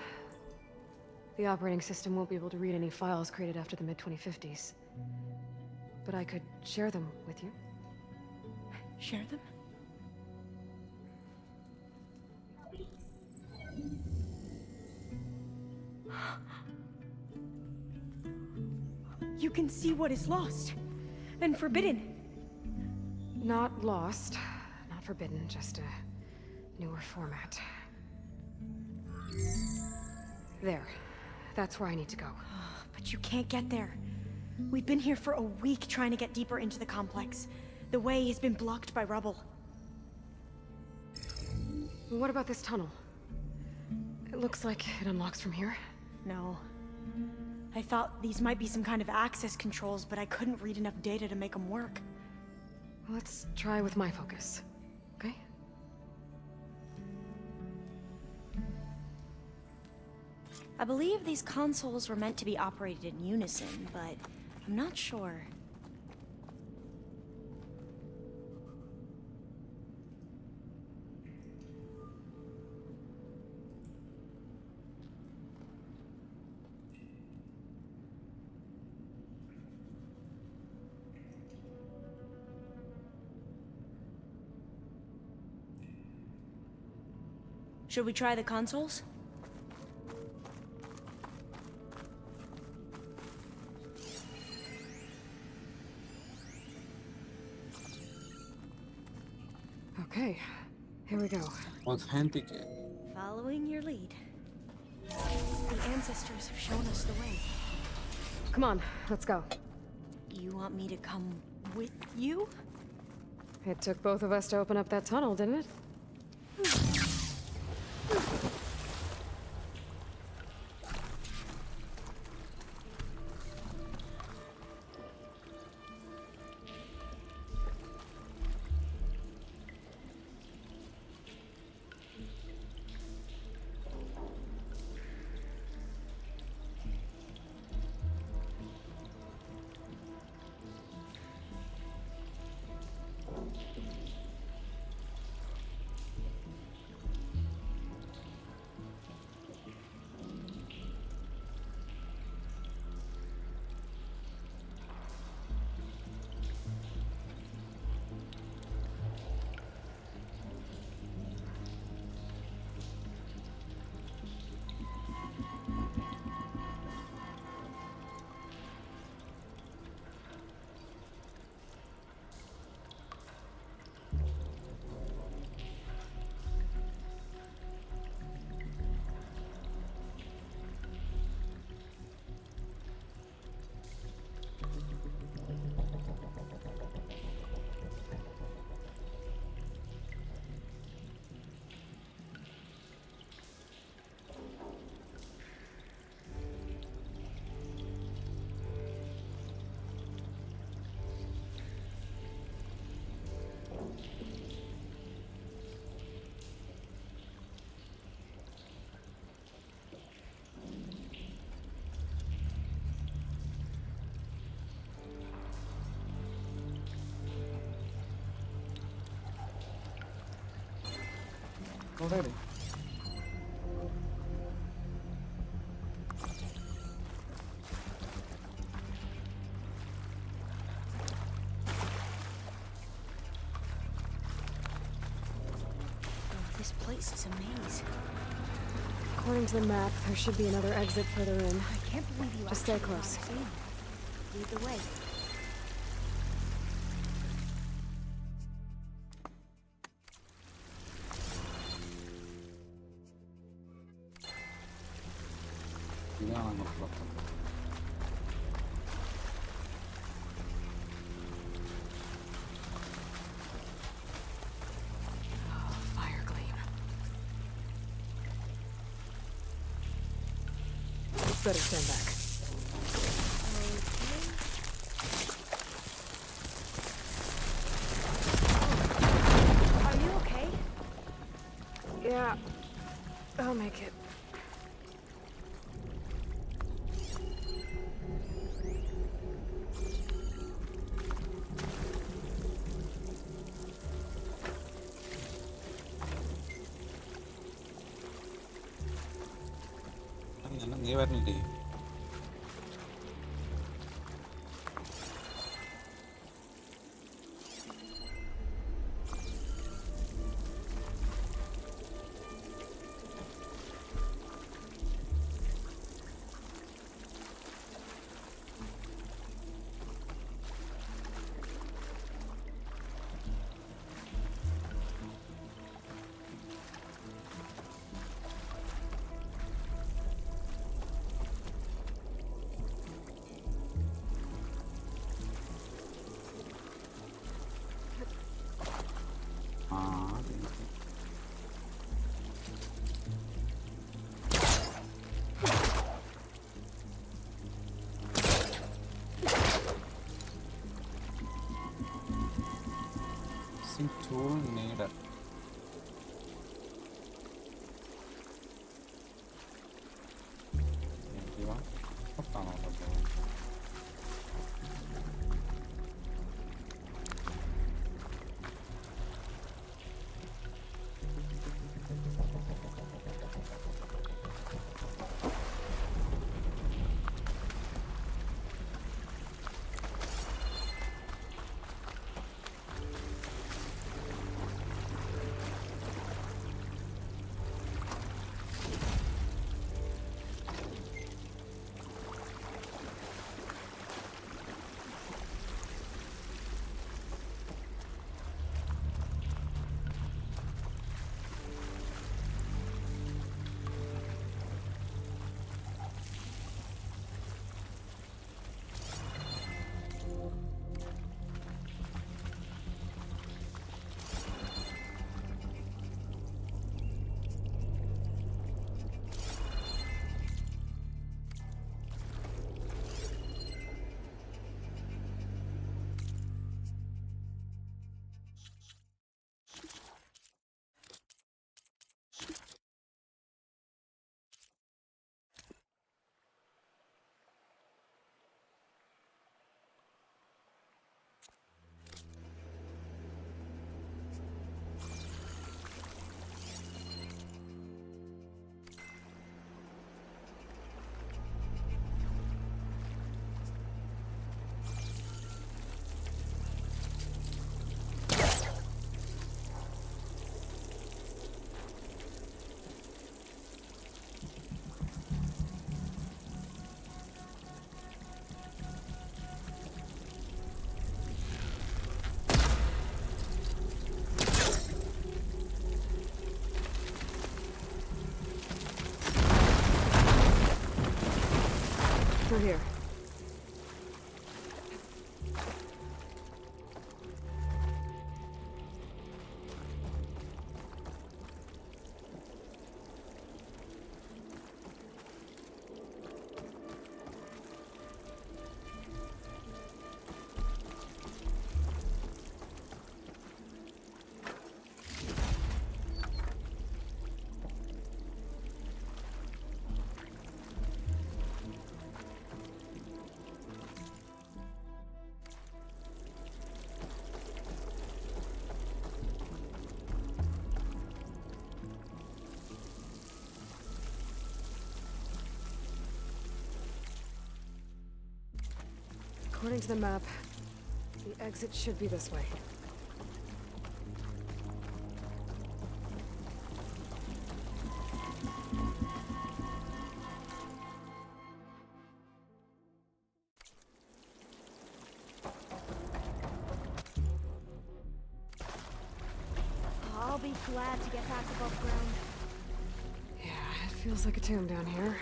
S2: The operating system won't be able to read any files created after the mid-2050s. But I could share them with you.
S13: Share them? You can see what is lost and forbidden.
S2: Not lost, not forbidden, just a newer format. There. That's where I need to go.
S13: But you can't get there. We've been here for a week trying to get deeper into the complex. The way has been blocked by rubble.
S2: What about this tunnel? It looks like it unlocks from here.
S13: No. I thought these might be some kind of access controls, but I couldn't read enough data to make them work.
S2: Let's try with my focus, okay?
S13: I believe these consoles were meant to be operated in unison, but I'm not sure. Should we try the consoles?
S2: Okay, here we go.
S4: Authentic.
S13: Following your lead. The ancestors have shown us the way.
S2: Come on, let's go.
S13: You want me to come with you?
S2: It took both of us to open up that tunnel, didn't it?
S4: Already.
S13: This place is a maze.
S2: According to the map, there should be another exit further in.
S13: I can't believe you
S2: Just stay
S13: actually
S2: close.
S13: brought us in. Lead the way.
S4: ഇതാണ് അങ്ങോട്ട് പുറത്ത്.
S2: Fire gleam. Better stand back.
S13: Are you okay?
S2: Yeah, I'll make it.
S4: നീ വരണില്ലേ? Tool needed.
S2: Through here. According to the map, the exit should be this way.
S13: I'll be glad to get back above ground.
S2: Yeah, it feels like a tomb down here.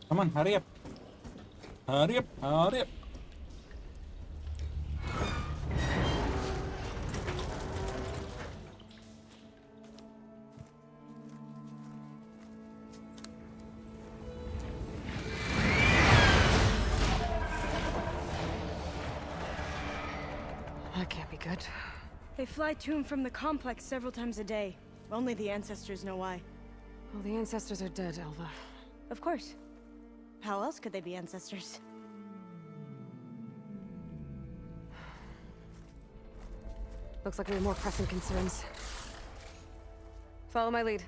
S4: Come on, hurry up. Hurry up, hurry up.
S2: That can't be good.
S13: They fly to and from the complex several times a day. Only the ancestors know why.
S2: Well, the ancestors are dead, Elva.
S13: Of course. How else could they be ancestors?
S2: Looks like we have more pressing concerns. Follow my lead.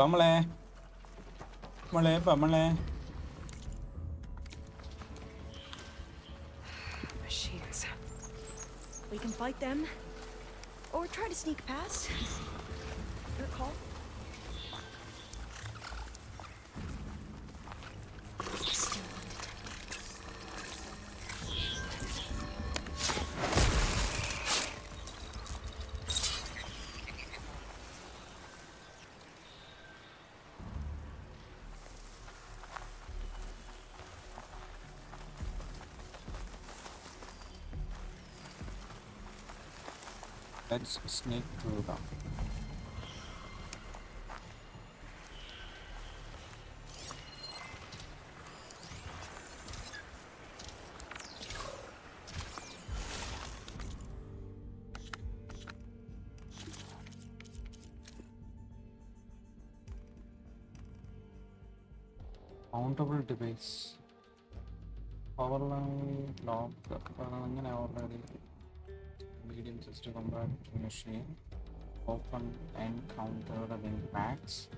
S4: Pamale. Pamale, Pamale.
S2: Machines.
S13: We can fight them, or try to sneak past. Your call.
S4: Let's sneak through them. Mountable device. Overline lock. Already medium system combat machine. Open encountered impacts.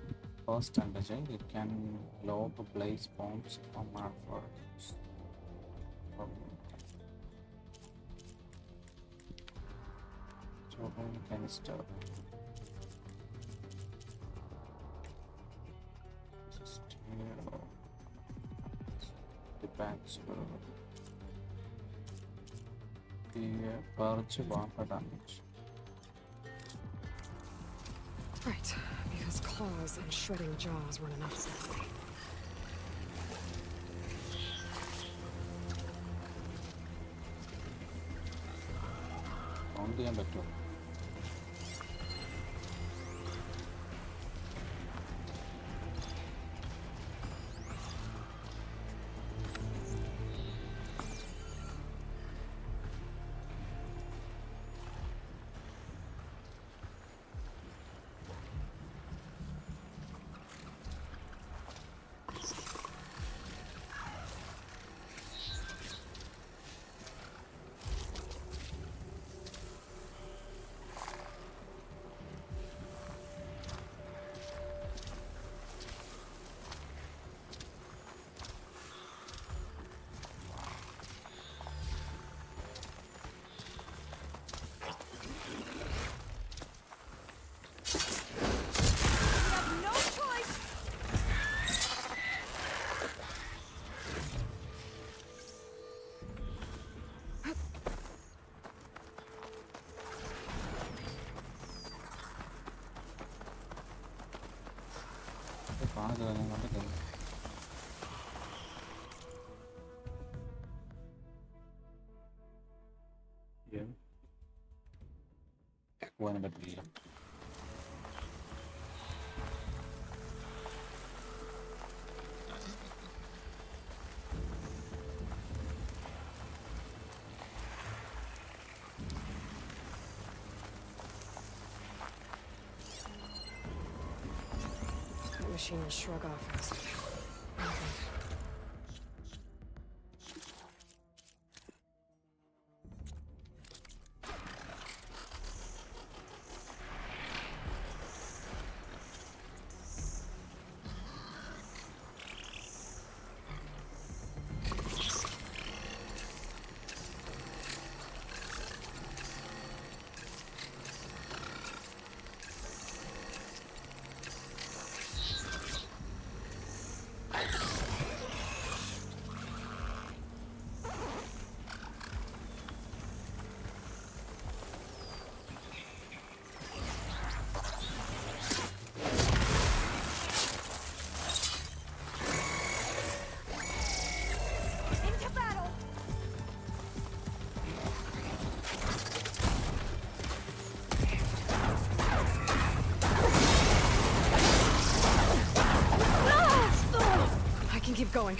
S4: First energy. It can lob blaze bombs from Alpha. Canister. Depends. Purge bumper damage.
S2: Right, because claws and shredding jaws weren't enough for me.
S4: On the end
S2: Machine will shrug off faster. Keep going.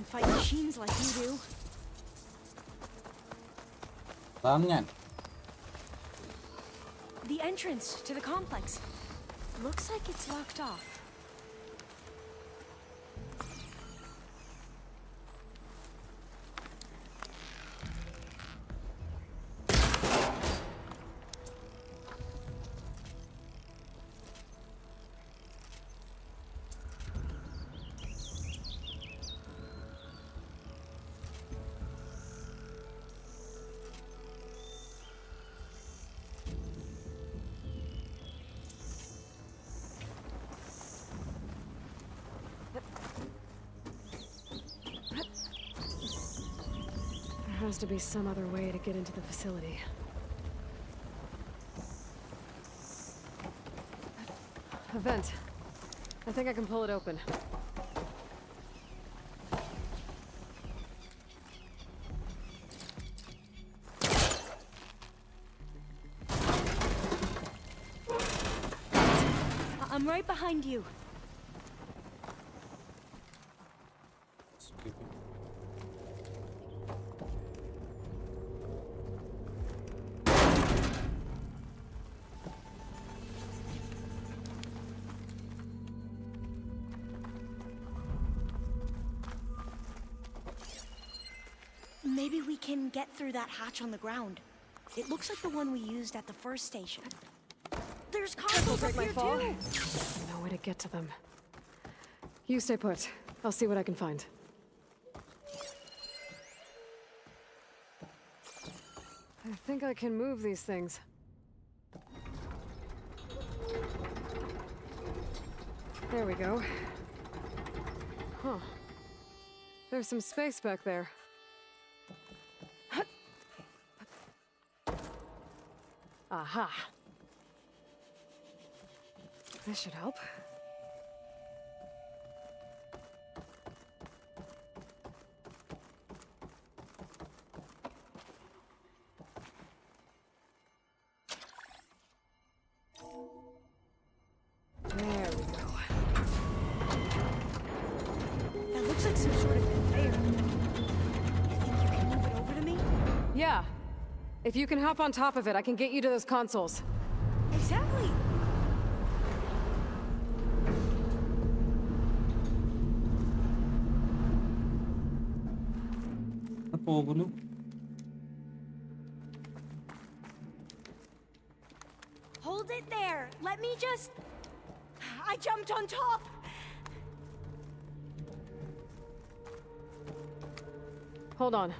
S13: Fight machines like you do. The entrance to the complex. Looks like it's locked off.
S2: has to be some other way to get into the facility. A vent. I think I can pull it open.
S13: I'm right behind you. Maybe we can get through that hatch on the ground. It looks like the one we used at the first station. There's consoles up here too!
S2: No way to get to them. You stay put. I'll see what I can find. I think I can move these things. There we go. Huh. There's some space back there. Aha. This should help. There we go.
S13: That looks like some sort of conveyor. You think you can move it over to me?
S2: Yeah. If you can hop on top of it, I can get you to those consoles.
S13: Exactly. Hold it there. Let me just... I jumped on top.
S2: Hold on.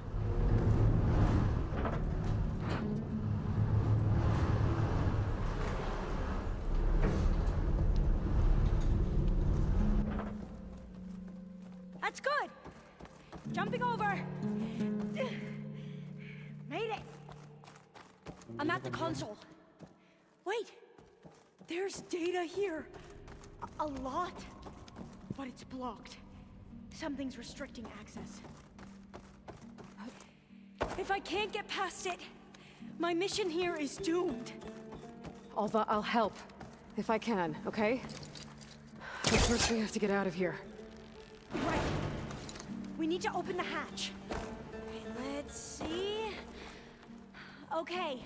S13: That's good. Jumping over. Made it. I'm at the console. Wait. There's data here. A lot. But it's blocked. Something's restricting access. If I can't get past it, my mission here is doomed.
S2: Although I'll help. If I can, okay? But first we have to get out of here.
S13: Right. We need to open the hatch. Let's see. Okay.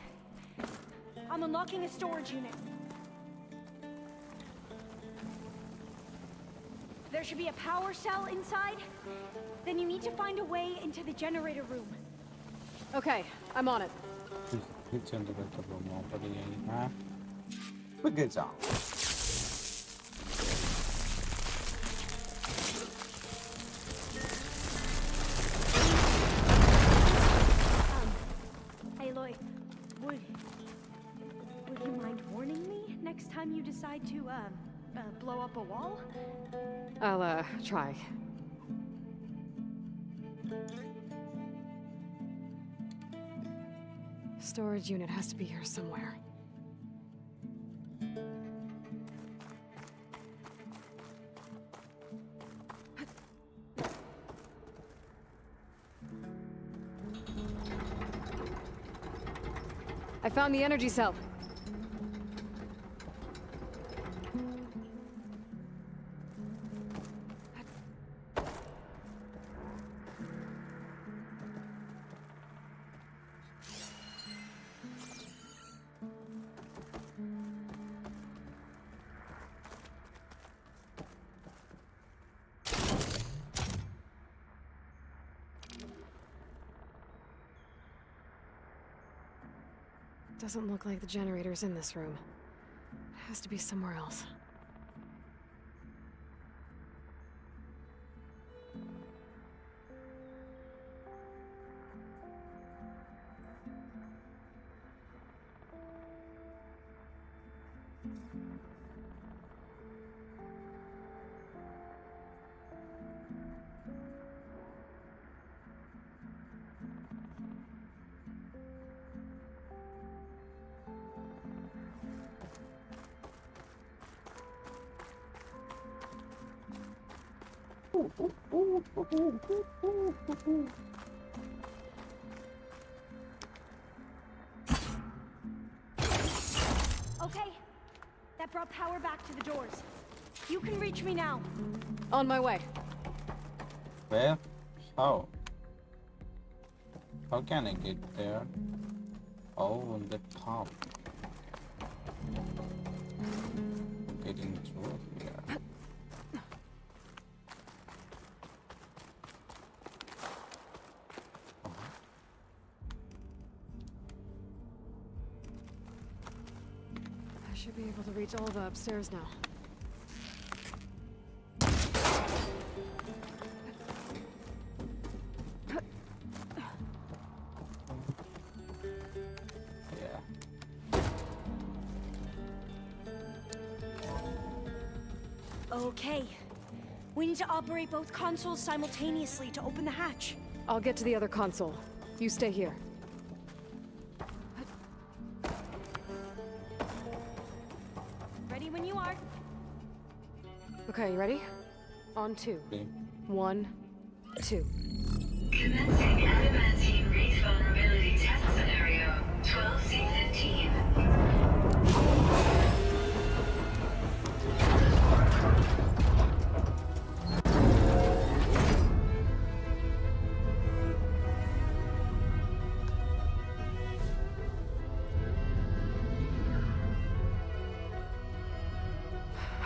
S13: I'm unlocking a storage unit. There should be a power cell inside. Then you need to find a way into the generator room.
S2: Okay, I'm on it.
S13: Aloy, would you mind warning me next time you decide to, blow up a wall?
S2: I'll, try. Storage unit has to be here somewhere. I found the energy cell. Doesn't look like the generator's in this room. It has to be somewhere else.
S13: Okay, that brought power back to the doors. You can reach me now.
S2: On my way.
S4: Where? How? How can I get there? Oh, on the top. Getting through here.
S2: I should be able to reach all the upstairs now.
S13: Okay. We need to operate both consoles simultaneously to open the hatch.
S2: I'll get to the other console. You stay here.
S13: Ready when you are.
S2: Okay, you ready? On two. 1, 2.
S14: Commencing adamantine reef vulnerability test scenario 12C15.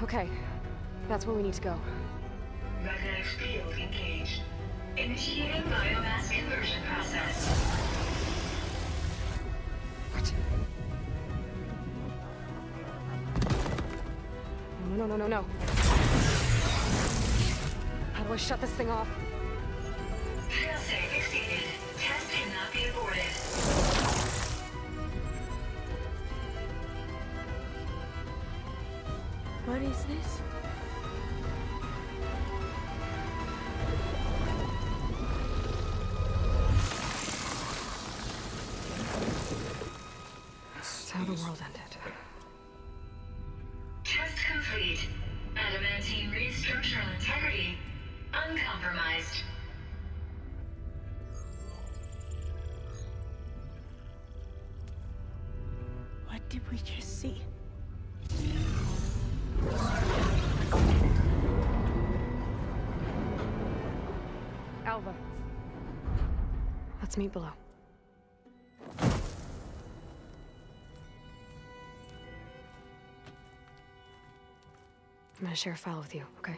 S2: Okay, that's where we need to go.
S14: Magnetic field engaged. Initiating biomass conversion process.
S2: What? No. How do I shut this thing off?
S14: Failsafe exceeded. Test cannot be aborted.
S13: What is this?
S2: That's how the world ended.
S14: Test complete. Adamantine reef structural integrity uncompromised.
S13: What did we just see?
S2: Alva. Let's meet below. I'm gonna share a file with you, okay?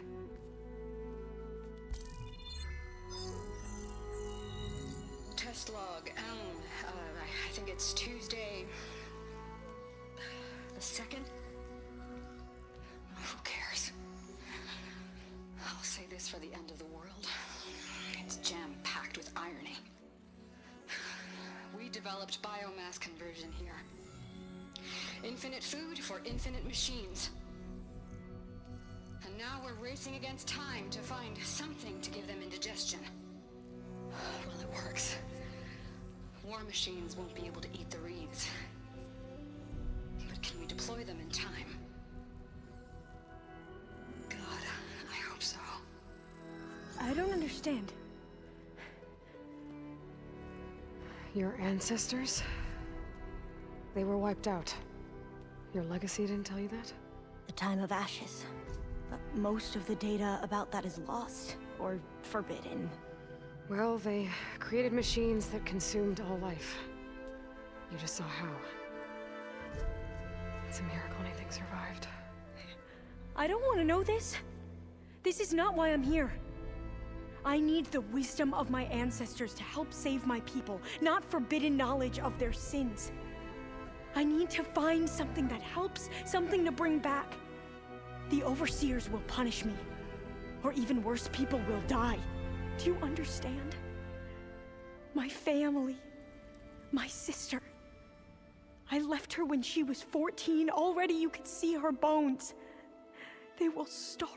S11: Test log, I think it's Tuesday the 2nd? Who cares? I'll say this for the end of the world. It's jam-packed with irony. We developed biomass conversion here. Infinite food for infinite machines. And now we're racing against time to find something to give them indigestion. Well, it works. War machines won't be able to eat the reeds. But can we deploy them in time? God, I hope so.
S13: I don't understand.
S2: Your ancestors? They were wiped out. Your legacy didn't tell you that?
S13: The time of ashes. But most of the data about that is lost, or forbidden.
S2: Well, they created machines that consumed all life. You just saw how. It's a miracle anything survived.
S13: I don't want to know this. This is not why I'm here. I need the wisdom of my ancestors to help save my people, not forbidden knowledge of their sins. I need to find something that helps, something to bring back. The overseers will punish me. Or even worse, people will die. Do you understand? My family, my sister. I left her when she was 14. Already you could see her bones. They will starve.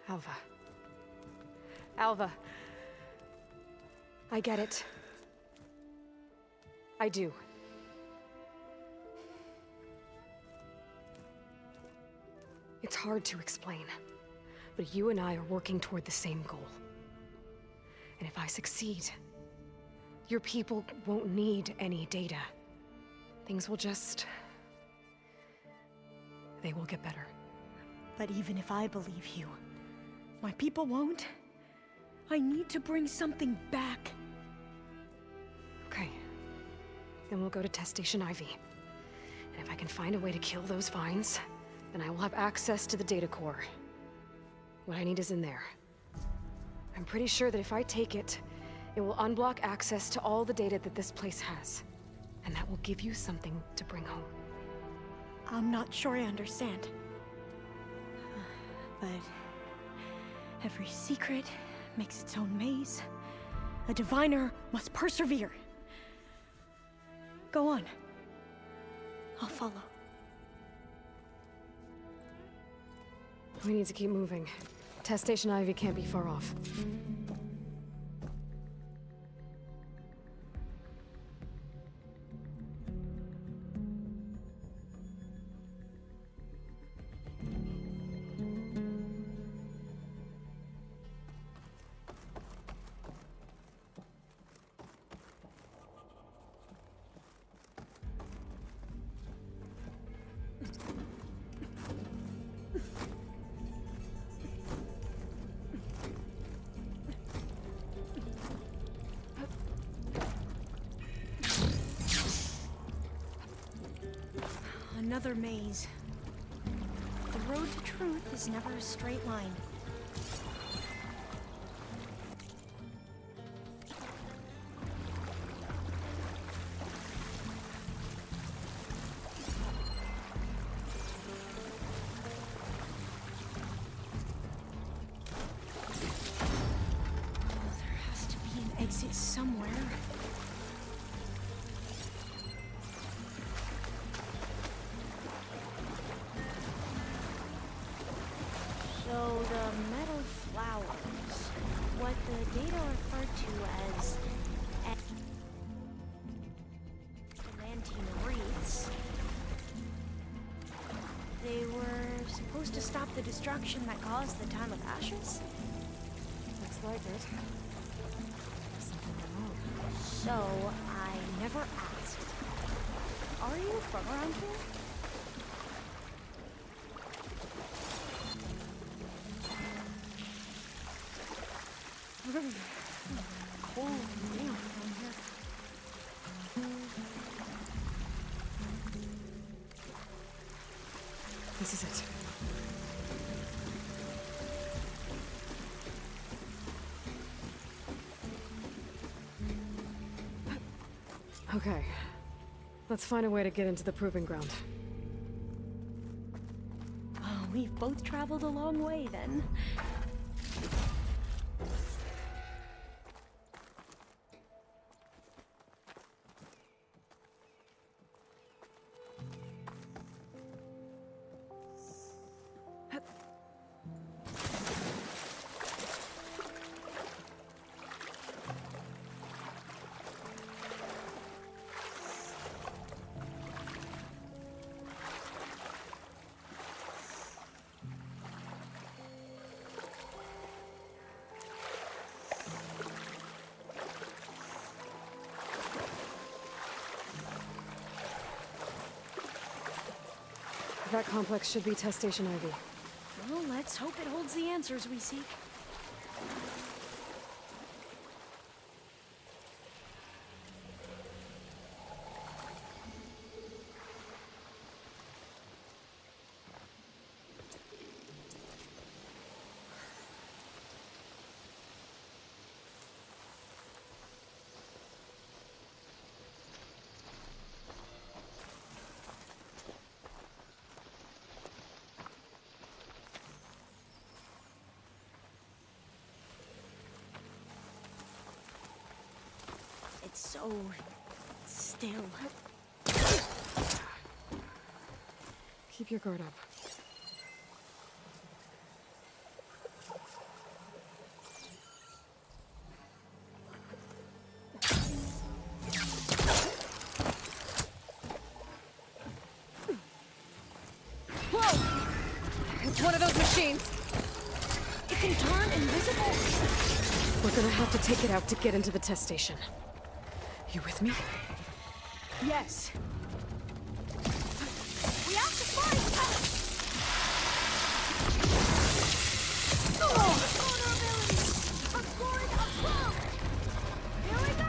S2: Alva. Alva. I get it. I do. It's hard to explain, but you and I are working toward the same goal. And if I succeed, your people won't need any data. Things will just... they will get better.
S13: But even if I believe you, my people won't. I need to bring something back.
S2: Okay. Then we'll go to Test Station Ivy. And if I can find a way to kill those vines, then I will have access to the data core. What I need is in there. I'm pretty sure that if I take it, it will unblock access to all the data that this place has. And that will give you something to bring home.
S13: I'm not sure I understand. But every secret makes its own maze. A diviner must persevere. Go on. I'll follow.
S2: We need to keep moving. Test Station Ivy can't be far off.
S13: Another maze. The road to truth is never a straight line. There has to be an exit somewhere. So the metal flowers, what the data referred to as adamantine wreaths, they were supposed to stop the destruction that caused the Time of Ashes?
S2: Looks like it. Something wrong.
S13: So I never asked. Are you from around here? Cold and damp down here.
S2: This is it. Okay. Let's find a way to get into the proving ground.
S13: Oh, we've both traveled a long way then.
S2: That complex should be Test Station Ivy.
S13: Well, let's hope it holds the answers we seek. It's so still.
S2: Keep your guard up. machines!
S13: It can turn invisible!
S2: We're gonna have to take it out to get into the test station. You with me?
S13: Yes. We have to find... Vulnerability! Record above! Here we go!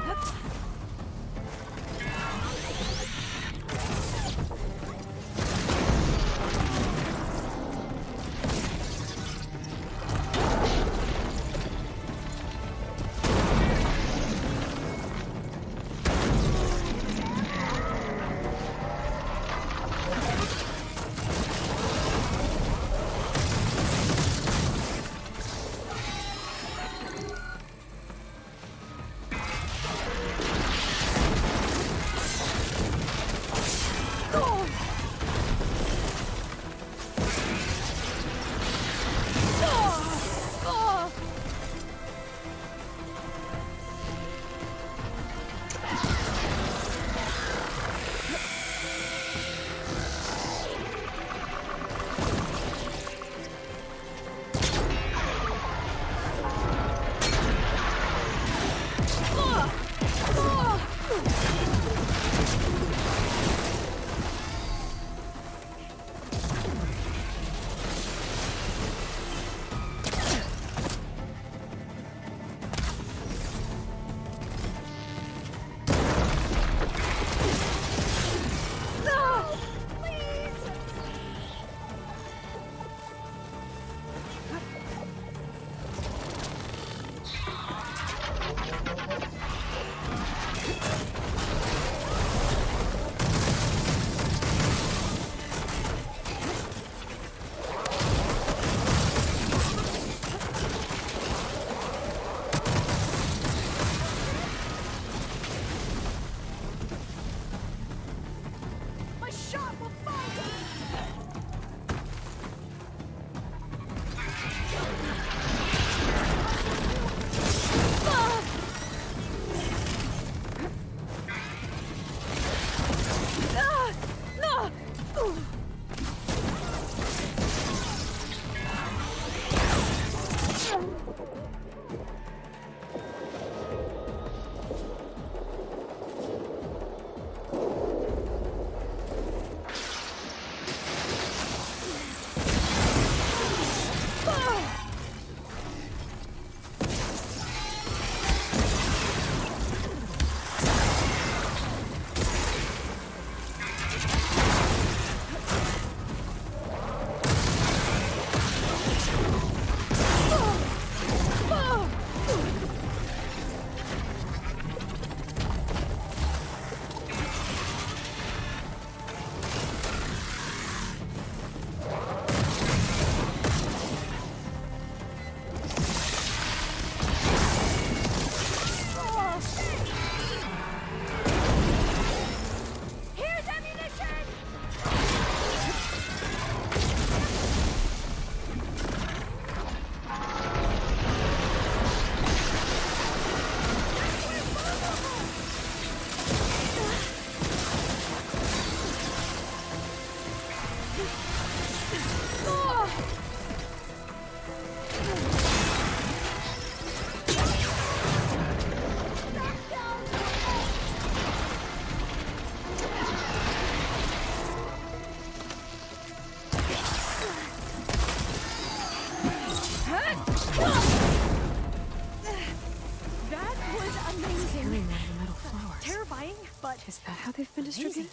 S2: Is that how they've been distributed?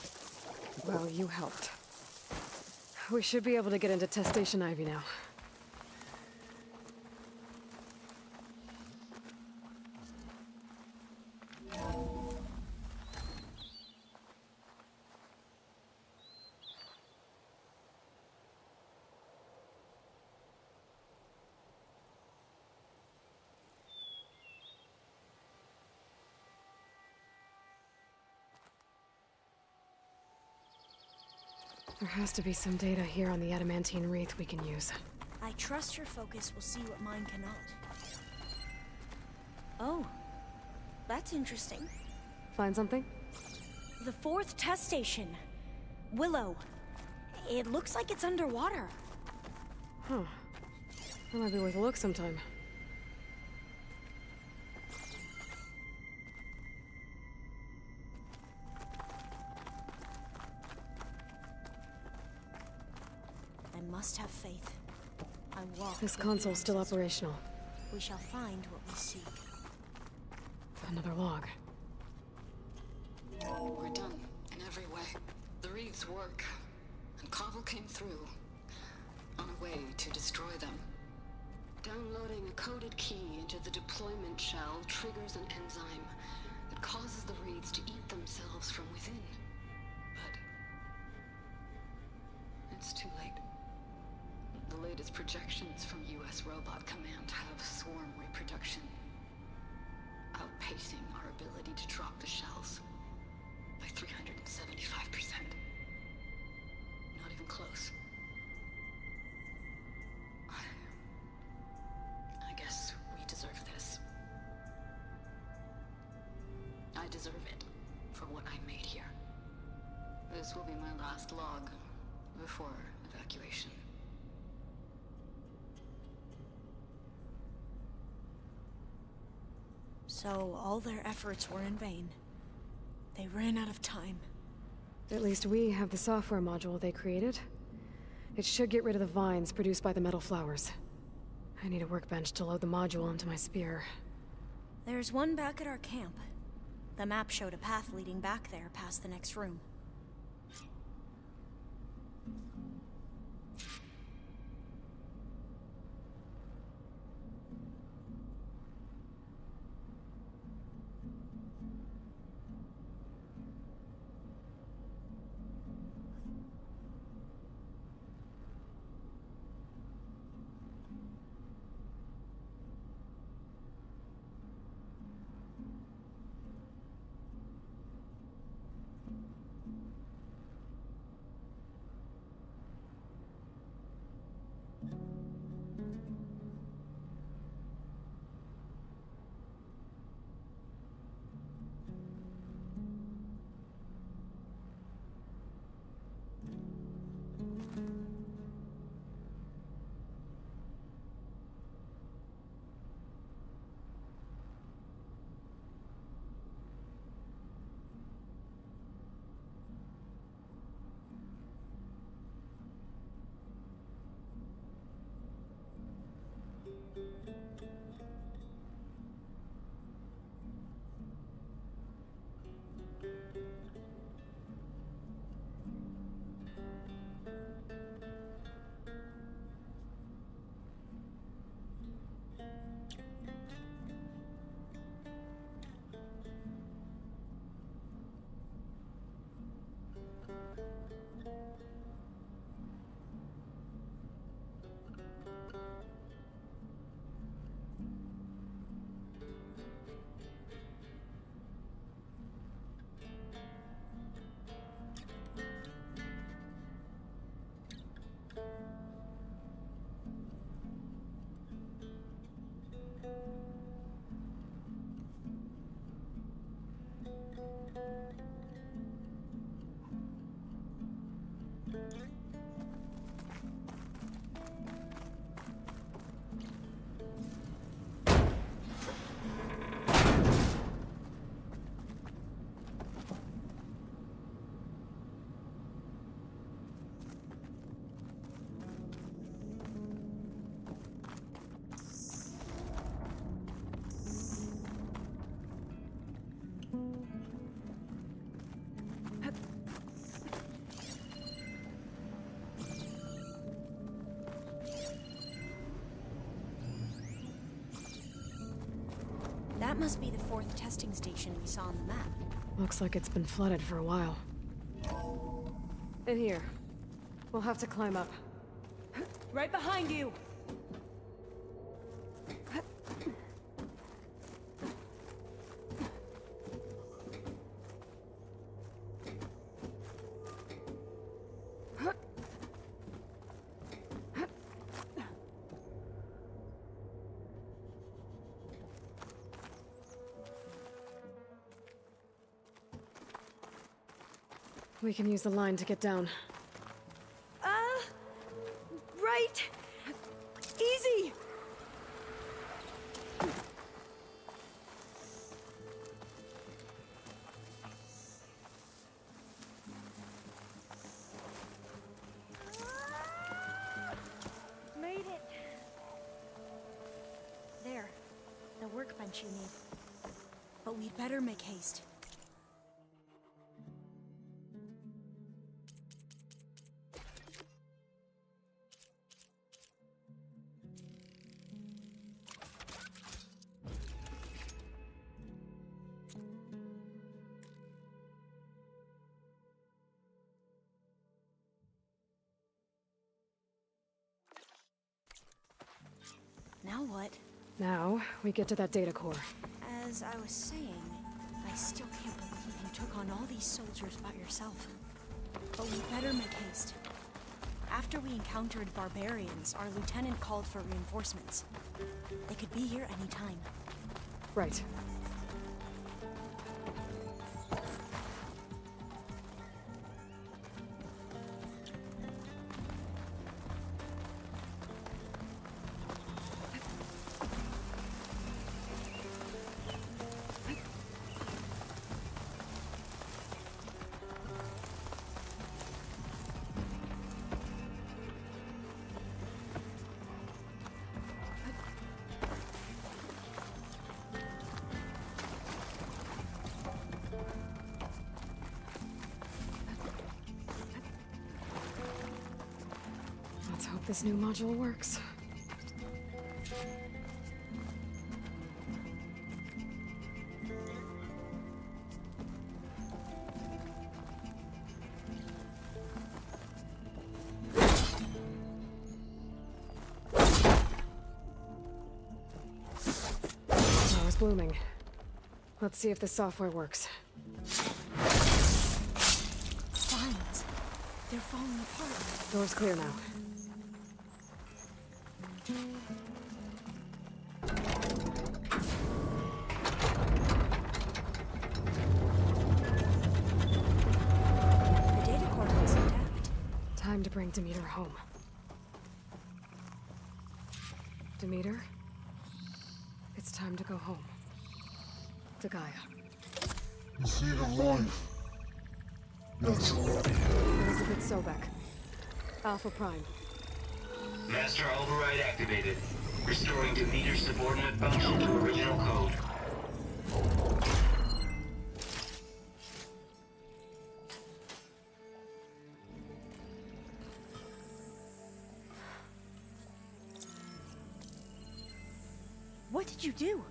S2: Well, you helped. We should be able to get into Test Station Ivy now. There has to be some data here on the adamantine wreath we can use.
S13: I trust your focus will see what mine cannot. Oh, that's interesting.
S2: Find something?
S13: The 4th test station. Willow. It looks like it's underwater.
S2: Huh. That might be worth a look sometime.
S13: I must have faith. I walk.
S2: This console's still operational.
S13: We shall find what we seek.
S2: Another log.
S11: We're done in every way. The reeds work, and Cobble came through on a way to destroy them. Downloading a coded key into the deployment shell triggers an enzyme that causes the reeds to eat themselves from within. But it's too late. The latest projections from U.S. Robot Command have swarm reproduction, outpacing our ability to drop the shells by 375%. Not even close. I guess we deserve this. I deserve it for what I made here. This will be my last log before evacuation.
S13: So all their efforts were in vain. They ran out of time.
S2: At least we have the software module they created. It should get rid of the vines produced by the metal flowers. I need a workbench to load the module onto my spear.
S13: There's one back at our camp. The map showed a path leading back there past the next room. That must be the 4th testing station we saw on the map.
S2: Looks like it's been flooded for a while. In here. We'll have to climb up.
S13: Right behind you!
S2: We can use the line to get down.
S13: Right! Easy! punch you need. But we'd better make haste. Now what?
S2: Now, we get to that data core.
S13: As I was saying, I still can't believe you took on all these soldiers by yourself. But we better make haste. After we encountered barbarians, our lieutenant called for reinforcements. They could be here any time.
S2: Right. Let's hope this new module works. Now it's blooming. Let's see if the software works.
S13: Vines. They're falling apart.
S2: Door's clear now.
S13: The data core looks intact.
S2: Time to bring Demeter home. Demeter, it's time to go home. To Gaia.
S15: The seed of life. Yes.
S2: Elizabeth Sobek. Alpha Prime.
S16: Master override activated. Restoring Demeter's subordinate function to original code.
S13: What did you do?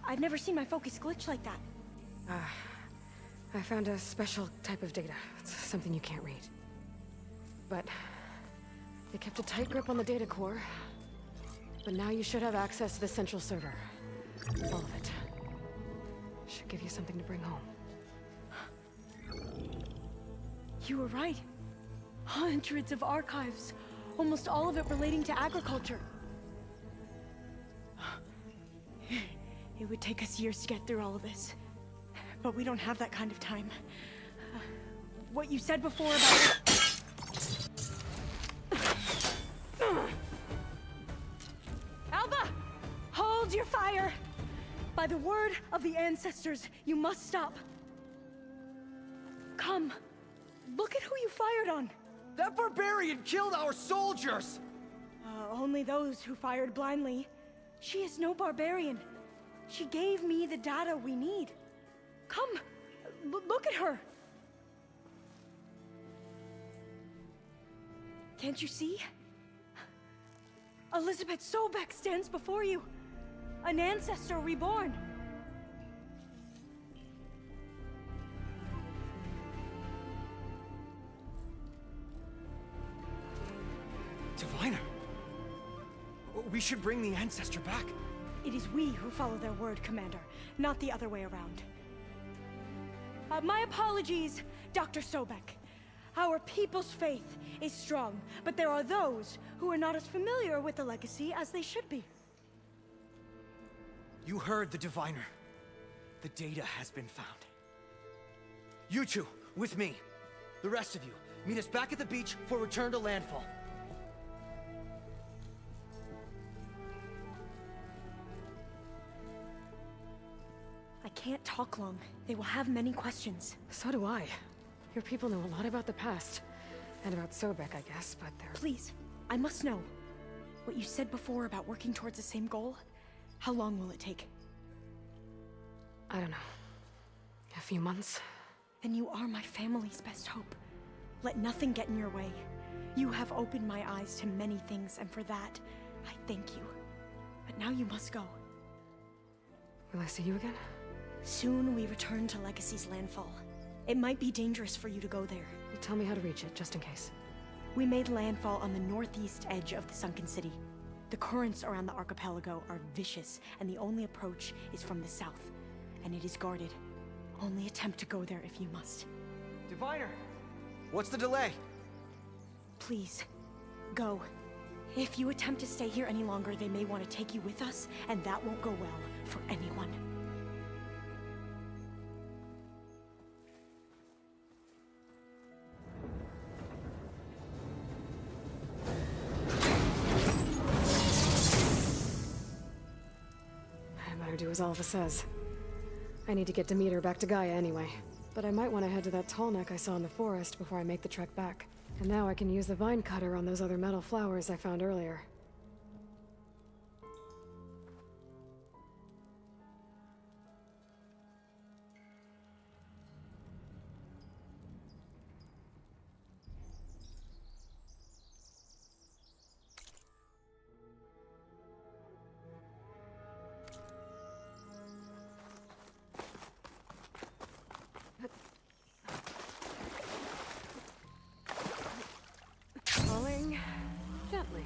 S13: I've never seen my focus glitch like that.
S2: I found a special type of data. It's something you can't read. But it kept a tight grip on the data core. But now you should have access to the central server. All of it. Should give you something to bring home.
S13: You were right. Hundreds of archives. Almost all of it relating to agriculture. It would take us years to get through all of this. But we don't have that kind of time. What you said before about... Alba! Hold your fire! By the word of the ancestors, you must stop. Come. Look at who you fired on.
S12: That barbarian killed our soldiers!
S13: Only those who fired blindly. She is no barbarian. She gave me the data we need. Come, look at her. Can't you see? Elizabeth Sobek stands before you. An ancestor reborn.
S12: Diviner. We should bring the ancestor back.
S13: It is we who follow their word, Commander, not the other way around. My apologies, Dr. Sobek. Our people's faith is strong, but there are those who are not as familiar with the legacy as they should be.
S12: You heard the diviner. The data has been found. You two, with me. The rest of you, meet us back at the beach for return to landfall.
S13: I can't talk long. They will have many questions.
S2: So do I. Your people know a lot about the past. And about Sobek, I guess, but they're...
S13: Please, I must know. What you said before about working towards the same goal, how long will it take?
S2: I don't know. A few months?
S13: Then you are my family's best hope. Let nothing get in your way. You have opened my eyes to many things, and for that, I thank you. But now you must go.
S2: Will I see you again?
S13: Soon we return to Legacy's landfall. It might be dangerous for you to go there.
S2: Tell me how to reach it, just in case.
S13: We made landfall on the northeast edge of the sunken city. The currents around the archipelago are vicious, and the only approach is from the south. And it is guarded. Only attempt to go there if you must.
S12: Diviner! What's the delay?
S13: Please, go. If you attempt to stay here any longer, they may want to take you with us, and that won't go well for anyone.
S2: I better do as Alva says. I need to get Demeter back to Gaia anyway. But I might want to head to that tall neck I saw in the forest before I make the trek back. And now I can use the vine cutter on those other metal flowers I found earlier. Falling gently.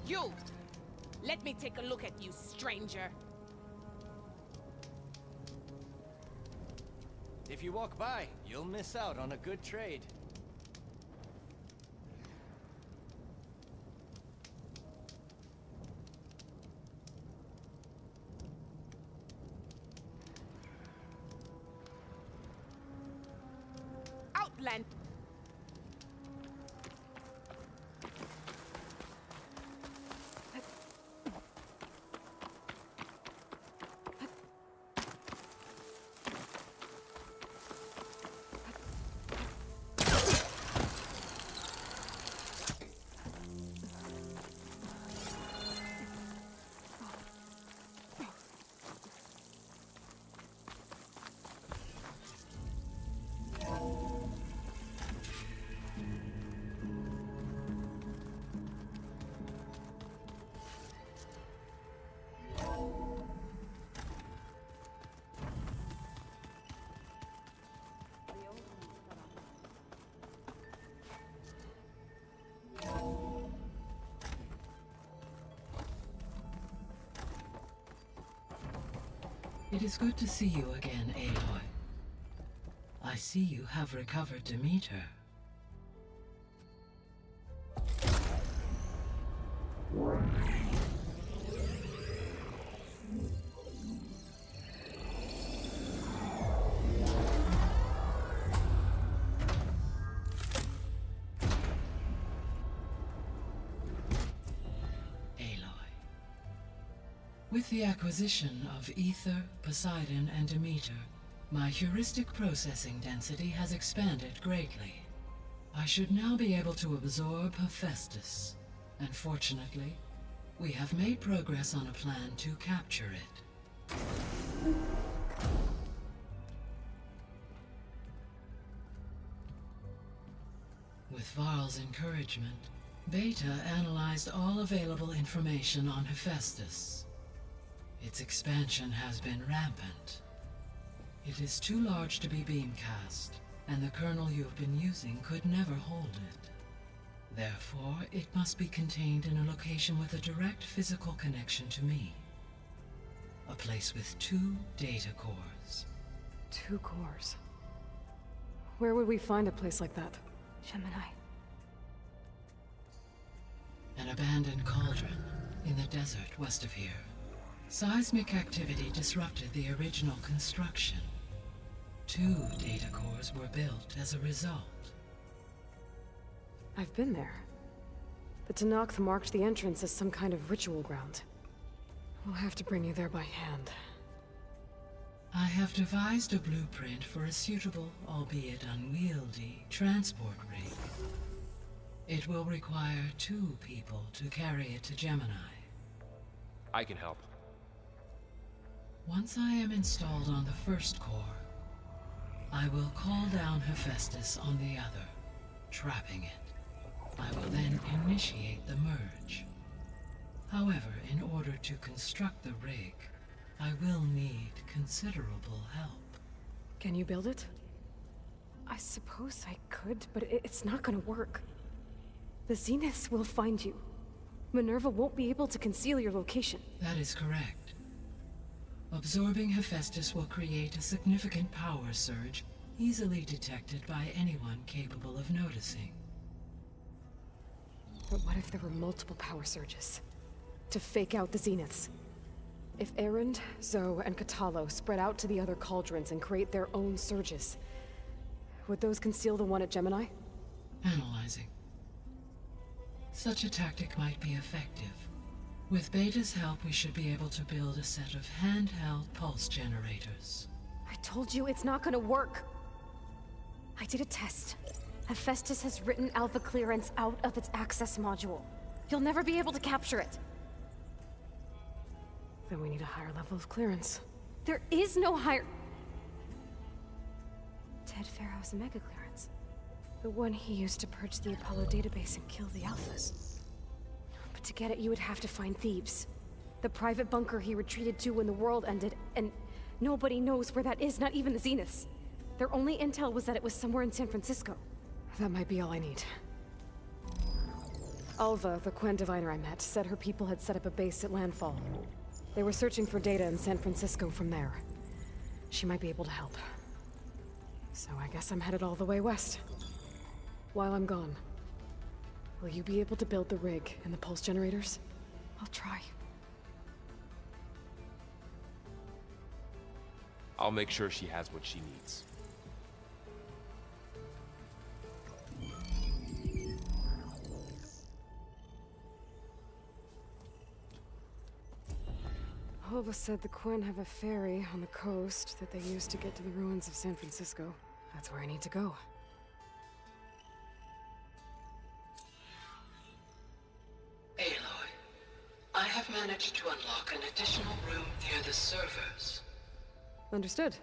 S17: You! Let me take a look at you, stranger.
S18: If you walk by, you'll miss out on a good trade.
S17: Outland!
S3: It is good to see you again, Aloy. I see you have recovered Demeter. With the acquisition of Ether, Poseidon, and Demeter, my heuristic processing density has expanded greatly. I should now be able to absorb Hephaestus, and fortunately, we have made progress on a plan to capture it. With Varl's encouragement, Beta analyzed all available information on Hephaestus. Its expansion has been rampant. It is too large to be beamcast, and the kernel you have been using could never hold it. Therefore, it must be contained in a location with a direct physical connection to me. A place with 2 data cores.
S2: 2 cores? Where would we find a place like that?
S8: Gemini.
S3: An abandoned cauldron in the desert west of here. Seismic activity disrupted the original construction. 2 data cores were built as a result.
S2: I've been there. The Tanakh marked the entrance as some kind of ritual ground. We'll have to bring you there by hand.
S3: I have devised a blueprint for a suitable, albeit unwieldy, transport rig. It will require 2 people to carry it to Gemini.
S1: I can help.
S3: Once I am installed on the first core, I will call down Hephaestus on the other, trapping it. I will then initiate the merge. However, in order to construct the rig, I will need considerable help.
S2: Can you build it? I suppose I could, but it's not gonna work. The Zeniths will find you. Minerva won't be able to conceal your location.
S3: That is correct. Absorbing Hephaestus will create a significant power surge, easily detected by anyone capable of noticing.
S2: But what if there were multiple power surges? To fake out the Zeniths? If Erend, Zoe, and Katalo spread out to the other cauldrons and create their own surges, would those conceal the one at Gemini?
S3: Analyzing. Such a tactic might be effective. With Beta's help, we should be able to build a set of handheld pulse generators.
S2: I told you it's not gonna work! I did a test. Hephaestus has written Alpha clearance out of its access module. You'll never be able to capture it. Then we need a higher level of clearance. There is no higher...
S8: Ted Pharaoh's Omega clearance. The one he used to purge the Apollo database and kill the Alphas.
S2: But to get it, you would have to find Thebes. The private bunker he retreated to when the world ended, and nobody knows where that is, not even the Zeniths. Their only intel was that it was somewhere in San Francisco. That might be all I need. Alva, the Quen diviner I met, said her people had set up a base at landfall. They were searching for data in San Francisco from there. She might be able to help. So I guess I'm headed all the way west. While I'm gone, will you be able to build the rig and the pulse generators?
S8: I'll try.
S1: I'll make sure she has what she needs.
S2: Alva said the Quen have a ferry on the coast that they use to get to the ruins of San Francisco. That's where I need to go.
S3: Aloy, I have managed to unlock an additional room near the servers.
S2: Understood.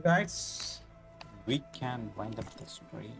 S4: Guys, we can wind up the stream.